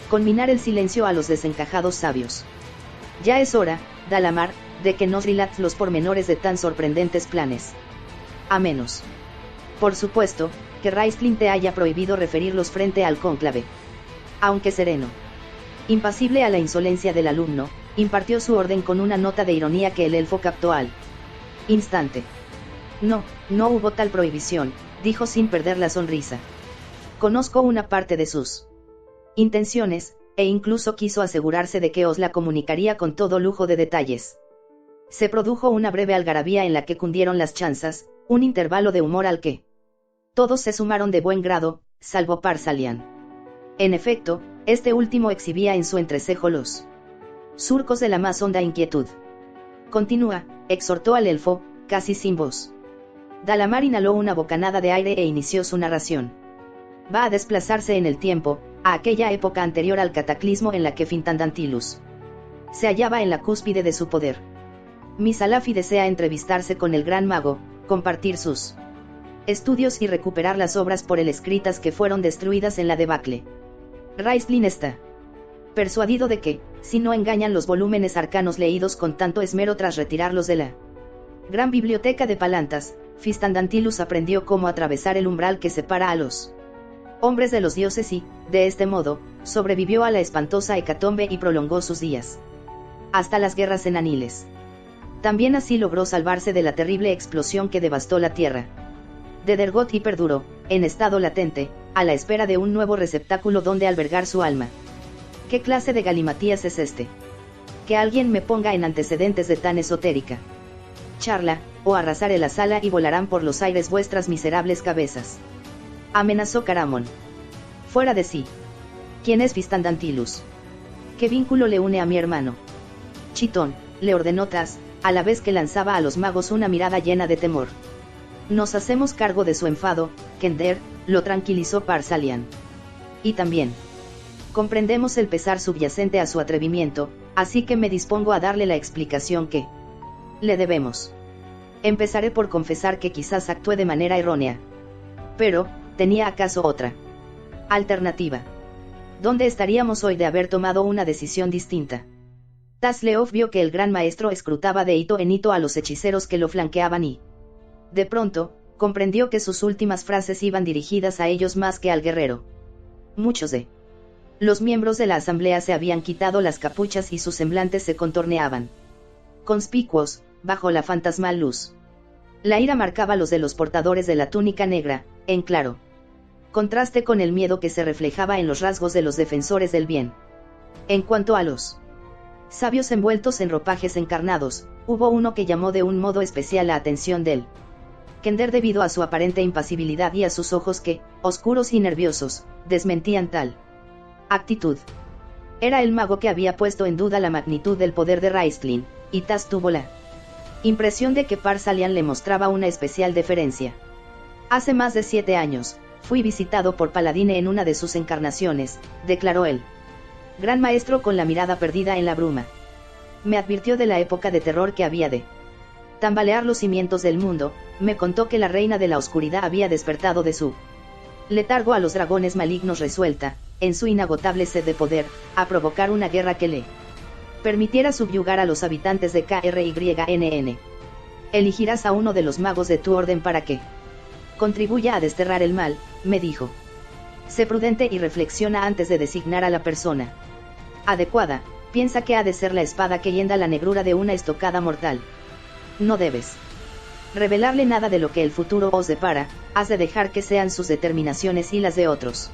conminar el silencio a los desencajados sabios. Ya es hora, Dalamar, de que nos relates los pormenores de tan sorprendentes planes. A menos, por supuesto, que Raistlin te haya prohibido referirlos frente al cónclave. Aunque sereno, impasible a la insolencia del alumno, impartió su orden con una nota de ironía que el elfo captó al instante. No hubo tal prohibición, dijo sin perder la sonrisa. Conozco una parte de sus intenciones, e incluso quiso asegurarse de que os la comunicaría con todo lujo de detalles. Se produjo una breve algarabía en la que cundieron las chanzas, un intervalo de humor al que todos se sumaron de buen grado, salvo Par-Salian. En efecto, este último exhibía en su entrecejo los surcos de la más honda inquietud. Continúa, exhortó al elfo, casi sin voz. Dalamar inhaló una bocanada de aire e inició su narración. Va a desplazarse en el tiempo, a aquella época anterior al cataclismo en la que Fitandantilus se hallaba en la cúspide de su poder. Misalafi desea entrevistarse con el gran mago, compartir sus estudios y recuperar las obras por él escritas que fueron destruidas en la debacle. Raistlin está persuadido de que, si no engañan los volúmenes arcanos leídos con tanto esmero tras retirarlos de la gran biblioteca de Palantas, Fistandantilus aprendió cómo atravesar el umbral que separa a los hombres de los dioses y, de este modo, sobrevivió a la espantosa hecatombe y prolongó sus días hasta las guerras enaniles. También así logró salvarse de la terrible explosión que devastó la tierra de Dergot y perduró, en estado latente, a la espera de un nuevo receptáculo donde albergar su alma. ¿Qué clase de galimatías es este? Que alguien me ponga en antecedentes de tan esotérica charla, o arrasaré la sala y volarán por los aires vuestras miserables cabezas. Amenazó Caramon. Fuera de sí. ¿Quién es Fistandantilus? ¿Qué vínculo le une a mi hermano? Chitón, le ordenó Tas, a la vez que lanzaba a los magos una mirada llena de temor. Nos hacemos cargo de su enfado, Kender, lo tranquilizó Par-Salian. Y también comprendemos el pesar subyacente a su atrevimiento, así que me dispongo a darle la explicación que le debemos. Empezaré por confesar que quizás actué de manera errónea. Pero, ¿tenía acaso otra alternativa? ¿Dónde estaríamos hoy de haber tomado una decisión distinta? Tasleov vio que el gran maestro escrutaba de hito en hito a los hechiceros que lo flanqueaban y, de pronto, comprendió que sus últimas frases iban dirigidas a ellos más que al guerrero. Muchos de los miembros de la asamblea se habían quitado las capuchas y sus semblantes se contorneaban conspicuos, bajo la fantasmal luz. La ira marcaba los de los portadores de la túnica negra, en claro contraste con el miedo que se reflejaba en los rasgos de los defensores del bien. En cuanto a los sabios envueltos en ropajes encarnados, hubo uno que llamó de un modo especial la atención del Kender debido a su aparente impasibilidad y a sus ojos que, oscuros y nerviosos, desmentían tal actitud. Era el mago que había puesto en duda la magnitud del poder de Raistlin, y Tas tuvo la impresión de que Par-Salian le mostraba una especial deferencia. Hace más de 7 años, fui visitado por Paladine en una de sus encarnaciones, declaró él. Gran maestro con la mirada perdida en la bruma. Me advirtió de la época de terror que había de tambalear los cimientos del mundo, me contó que la reina de la oscuridad había despertado de su letargo a los dragones malignos resuelta, en su inagotable sed de poder, a provocar una guerra que le permitiera subyugar a los habitantes de KRYNN. Elegirás a uno de los magos de tu orden para que contribuya a desterrar el mal, me dijo. Sé prudente y reflexiona antes de designar a la persona adecuada. Piensa que ha de ser la espada que hienda la negrura de una estocada mortal. No debes revelarle nada de lo que el futuro os depara, has de dejar que sean sus determinaciones y las de otros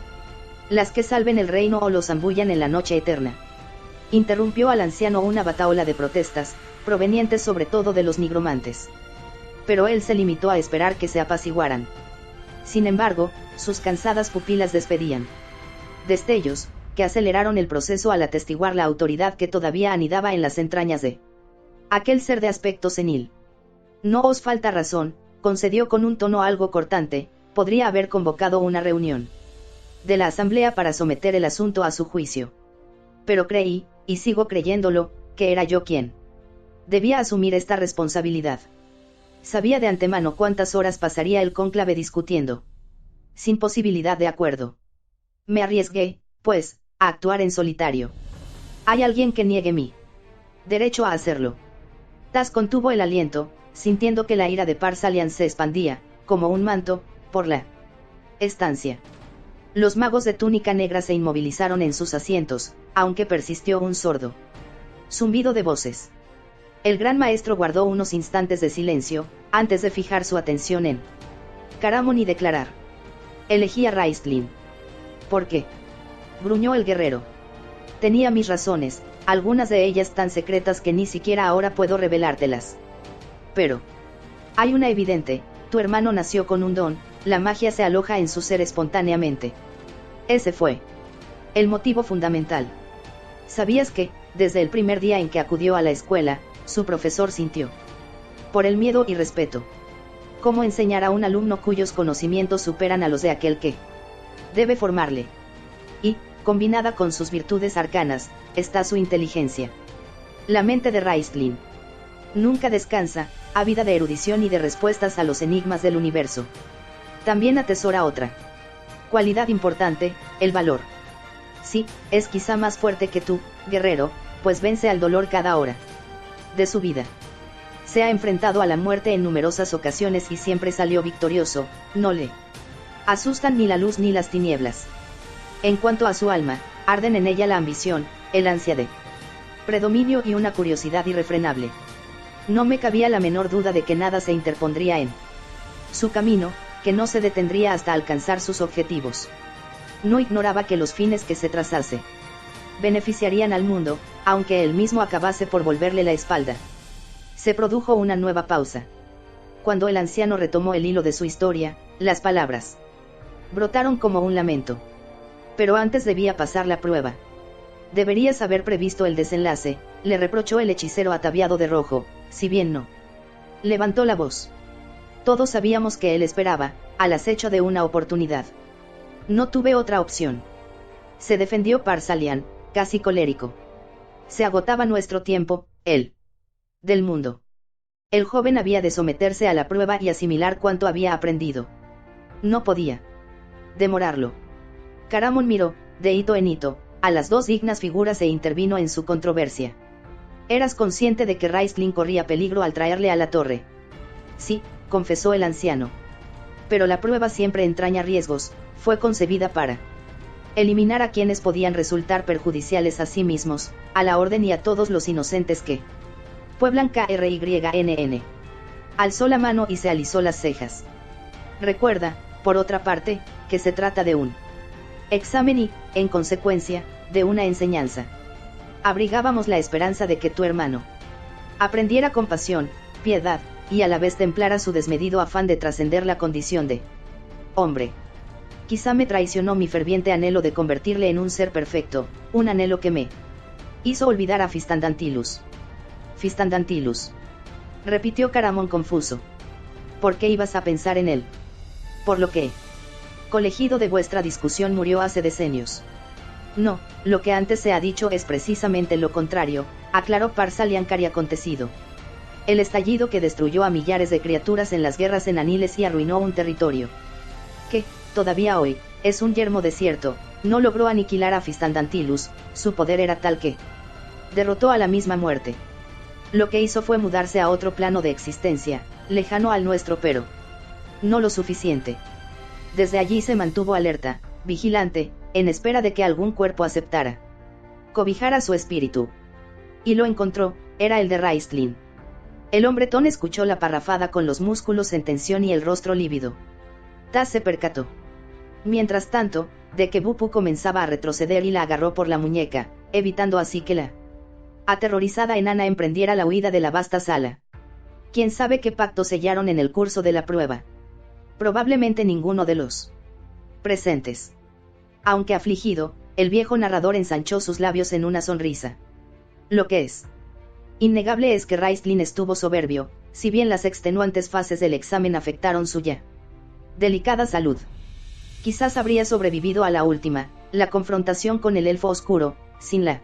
las que salven el reino o lo zambullan en la noche eterna. Interrumpió al anciano una batahola de protestas, provenientes sobre todo de los nigromantes. Pero él se limitó a esperar que se apaciguaran. Sin embargo, sus cansadas pupilas despedían destellos, que aceleraron el proceso al atestiguar la autoridad que todavía anidaba en las entrañas de aquel ser de aspecto senil. No os falta razón, concedió con un tono algo cortante, podría haber convocado una reunión de la asamblea para someter el asunto a su juicio. Pero creí, y sigo creyéndolo, que era yo quien debía asumir esta responsabilidad. Sabía de antemano cuántas horas pasaría el cónclave discutiendo, sin posibilidad de acuerdo. Me arriesgué, pues, a actuar en solitario. ¿Hay alguien que niegue mi derecho a hacerlo? Tas contuvo el aliento, sintiendo que la ira de Parsalian se expandía, como un manto, por la estancia. Los magos de túnica negra se inmovilizaron en sus asientos, aunque persistió un sordo zumbido de voces. El gran maestro guardó unos instantes de silencio, antes de fijar su atención en Caramon y declarar: elegí a Raistlin. ¿Por qué?, gruñó el guerrero. Tenía mis razones, algunas de ellas tan secretas que ni siquiera ahora puedo revelártelas. Pero hay una evidente: tu hermano nació con un don, la magia se aloja en su ser espontáneamente. Ese fue el motivo fundamental. ¿Sabías que, desde el primer día en que acudió a la escuela, su profesor sintió por el miedo y respeto? ¿Cómo enseñar a un alumno cuyos conocimientos superan a los de aquel que debe formarle? Y, combinada con sus virtudes arcanas, está su inteligencia. La mente de Raistlin nunca descansa, ávida de erudición y de respuestas a los enigmas del universo. También atesora otra cualidad importante, el valor. Sí, es quizá más fuerte que tú, guerrero, pues vence al dolor cada hora de su vida. Se ha enfrentado a la muerte en numerosas ocasiones y siempre salió victorioso, no le asustan ni la luz ni las tinieblas. En cuanto a su alma, arden en ella la ambición, el ansia de predominio y una curiosidad irrefrenable. No me cabía la menor duda de que nada se interpondría en su camino, que no se detendría hasta alcanzar sus objetivos. No ignoraba que los fines que se trazase beneficiarían al mundo, aunque él mismo acabase por volverle la espalda. Se produjo una nueva pausa. Cuando el anciano retomó el hilo de su historia, las palabras brotaron como un lamento. Pero antes debía pasar la prueba. Deberías haber previsto el desenlace, le reprochó el hechicero ataviado de rojo, si bien no levantó la voz. Todos sabíamos que él esperaba, al acecho de una oportunidad. No tuve otra opción. Se defendió Parsalian, casi colérico. Se agotaba nuestro tiempo, el del mundo. El joven había de someterse a la prueba y asimilar cuanto había aprendido. No podía demorarlo. Caramon miró, de hito en hito, a las dos dignas figuras e intervino en su controversia. ¿Eras consciente de que Raistlin corría peligro al traerle a la torre? Sí, confesó el anciano. Pero la prueba siempre entraña riesgos, fue concebida para eliminar a quienes podían resultar perjudiciales a sí mismos, a la orden y a todos los inocentes que pueblan KRYNN. Alzó la mano y se alisó las cejas. Recuerda, por otra parte, que se trata de un examen y, en consecuencia, de una enseñanza. Abrigábamos la esperanza de que tu hermano aprendiera compasión, piedad, y a la vez templara su desmedido afán de trascender la condición de hombre. Quizá me traicionó mi ferviente anhelo de convertirle en un ser perfecto, un anhelo que me hizo olvidar a Fistandantilus. Fistandantilus, repitió Caramon confuso. ¿Por qué ibas a pensar en él? Por lo que colegido de vuestra discusión murió hace decenios. No, lo que antes se ha dicho es precisamente lo contrario, aclaró Parsalian cari acontecido. El estallido que destruyó a millares de criaturas en las guerras enaniles y arruinó un territorio que, todavía hoy, es un yermo desierto, No logró aniquilar a Fistandantilus, su poder era tal que derrotó a la misma muerte. Lo que hizo fue mudarse a otro plano de existencia, lejano al nuestro pero no lo suficiente. Desde allí se mantuvo alerta, vigilante, en espera de que algún cuerpo aceptara cobijara su espíritu. Y lo encontró, era el de Raistlin. El hombretón escuchó la parrafada con los músculos en tensión y el rostro lívido. Tas se percató. Mientras tanto, de que Bupu comenzaba a retroceder y la agarró por la muñeca, evitando así que la aterrorizada enana emprendiera la huida de la vasta sala. ¿Quién sabe qué pacto sellaron en el curso de la prueba? Probablemente ninguno de los presentes. Aunque afligido, el viejo narrador ensanchó sus labios en una sonrisa. Lo que es innegable es que Raistlin estuvo soberbio, si bien las extenuantes fases del examen afectaron su ya delicada salud. Quizás habría sobrevivido a la última, la confrontación con el elfo oscuro, sin la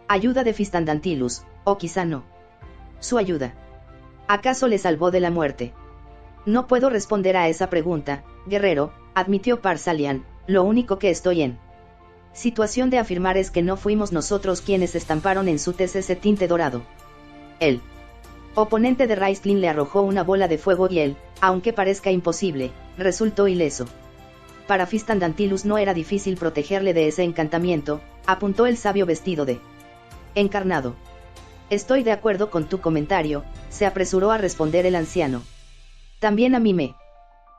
ayuda de Fistandantilus, o quizá no. Su ayuda. ¿Acaso le salvó de la muerte? No puedo responder a esa pregunta, guerrero, admitió Par-Salian, lo único que estoy en situación de afirmar es que no fuimos nosotros quienes estamparon en su tez ese tinte dorado. El oponente de Raistlin le arrojó una bola de fuego y él, aunque parezca imposible, resultó ileso. Para Fistandantilus no era difícil protegerle de ese encantamiento, apuntó el sabio vestido de encarnado. Estoy de acuerdo con tu comentario, se apresuró a responder el anciano. También a mí me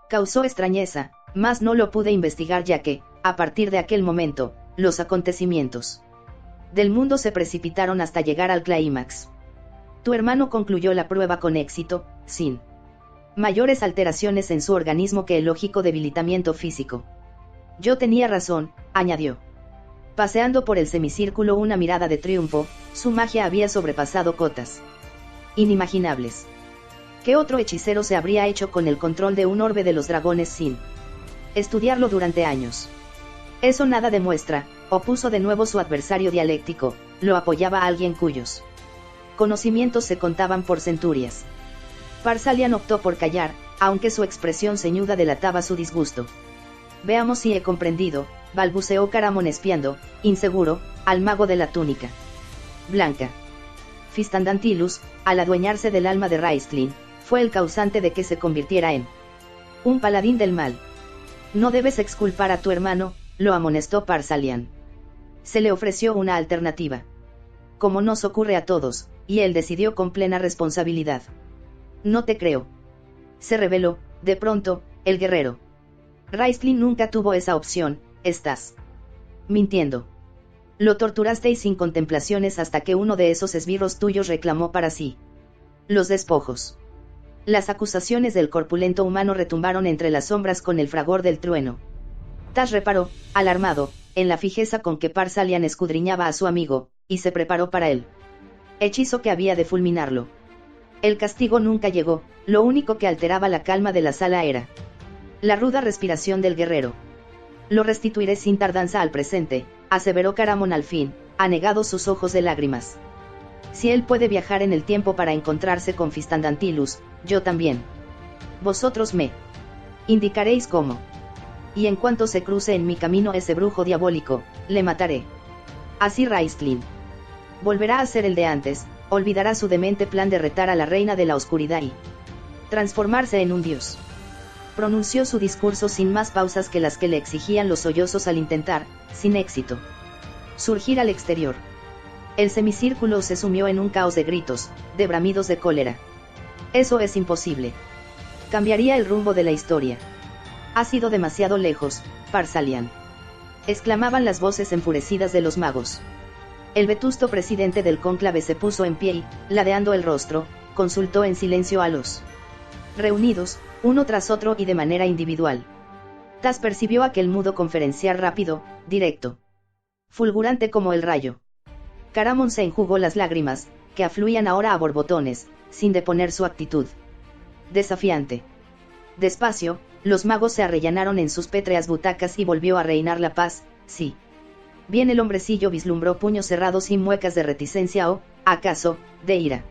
causó extrañeza, mas no lo pude investigar ya que, a partir de aquel momento, los acontecimientos del mundo se precipitaron hasta llegar al clímax. Tu hermano concluyó la prueba con éxito, sin mayores alteraciones en su organismo que el lógico debilitamiento físico. Yo tenía razón, añadió. Paseando por el semicírculo una mirada de triunfo, su magia había sobrepasado cotas inimaginables. ¿Qué otro hechicero se habría hecho con el control de un orbe de los dragones sin estudiarlo durante años? Eso nada demuestra, opuso de nuevo su adversario dialéctico, lo apoyaba alguien cuyos conocimientos se contaban por centurias. Par-Salian optó por callar, aunque su expresión ceñuda delataba su disgusto. Veamos si he comprendido, balbuceó Caramon espiando, inseguro, al mago de la túnica blanca. Fistandantilus, al adueñarse del alma de Raistlin, fue el causante de que se convirtiera en un paladín del mal. No debes exculpar a tu hermano, lo amonestó Par-Salian. Se le ofreció una alternativa. Como nos ocurre a todos, y él decidió con plena responsabilidad. No te creo. Se reveló, de pronto, el guerrero. Raistlin nunca tuvo esa opción, estás mintiendo. Lo torturasteis sin contemplaciones hasta que uno de esos esbirros tuyos reclamó para sí los despojos. Las acusaciones del corpulento humano retumbaron entre las sombras con el fragor del trueno. Tas reparó, alarmado, en la fijeza con que Par-Salian escudriñaba a su amigo, y se preparó para el hechizo que había de fulminarlo. El castigo nunca llegó, lo único que alteraba la calma de la sala era la ruda respiración del guerrero. Lo restituiré sin tardanza al presente, aseveró Caramon al fin, anegado sus ojos de lágrimas. Si él puede viajar en el tiempo para encontrarse con Fistandantilus, yo también. Vosotros me indicaréis cómo. Y en cuanto se cruce en mi camino ese brujo diabólico, le mataré. Así Raistlin volverá a ser el de antes, olvidará su demente plan de retar a la reina de la oscuridad y transformarse en un dios. Pronunció su discurso sin más pausas que las que le exigían los sollozos al intentar, sin éxito, surgir al exterior. El semicírculo se sumió en un caos de gritos, de bramidos de cólera. Eso es imposible. Cambiaría el rumbo de la historia. Ha sido demasiado lejos, Par-Salian. Exclamaban las voces enfurecidas de los magos. El vetusto presidente del cónclave se puso en pie y, ladeando el rostro, consultó en silencio a los reunidos, uno tras otro y de manera individual. Tas percibió aquel mudo conferenciar rápido, directo, fulgurante como el rayo. Caramon se enjugó las lágrimas, que afluían ahora a borbotones, sin deponer su actitud desafiante. Despacio, los magos se arrellanaron en sus pétreas butacas y volvió a reinar la paz, sí. Bien el hombrecillo vislumbró puños cerrados y muecas de reticencia o, acaso, de ira.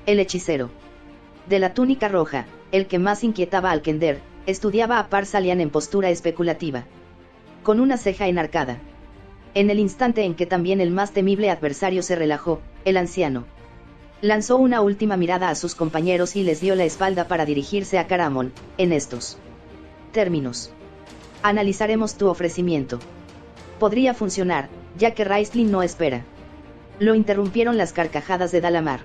El hechicero de la túnica roja, el que más inquietaba al Kender, estudiaba a Par-Salian en postura especulativa. con una ceja enarcada. En el instante en que también el más temible adversario se relajó, el anciano lanzó una última mirada a sus compañeros y les dio la espalda para dirigirse a Caramon. En estos términos, analizaremos tu ofrecimiento. Podría funcionar, ya que Raistlin no espera. Lo interrumpieron las carcajadas de Dalamar.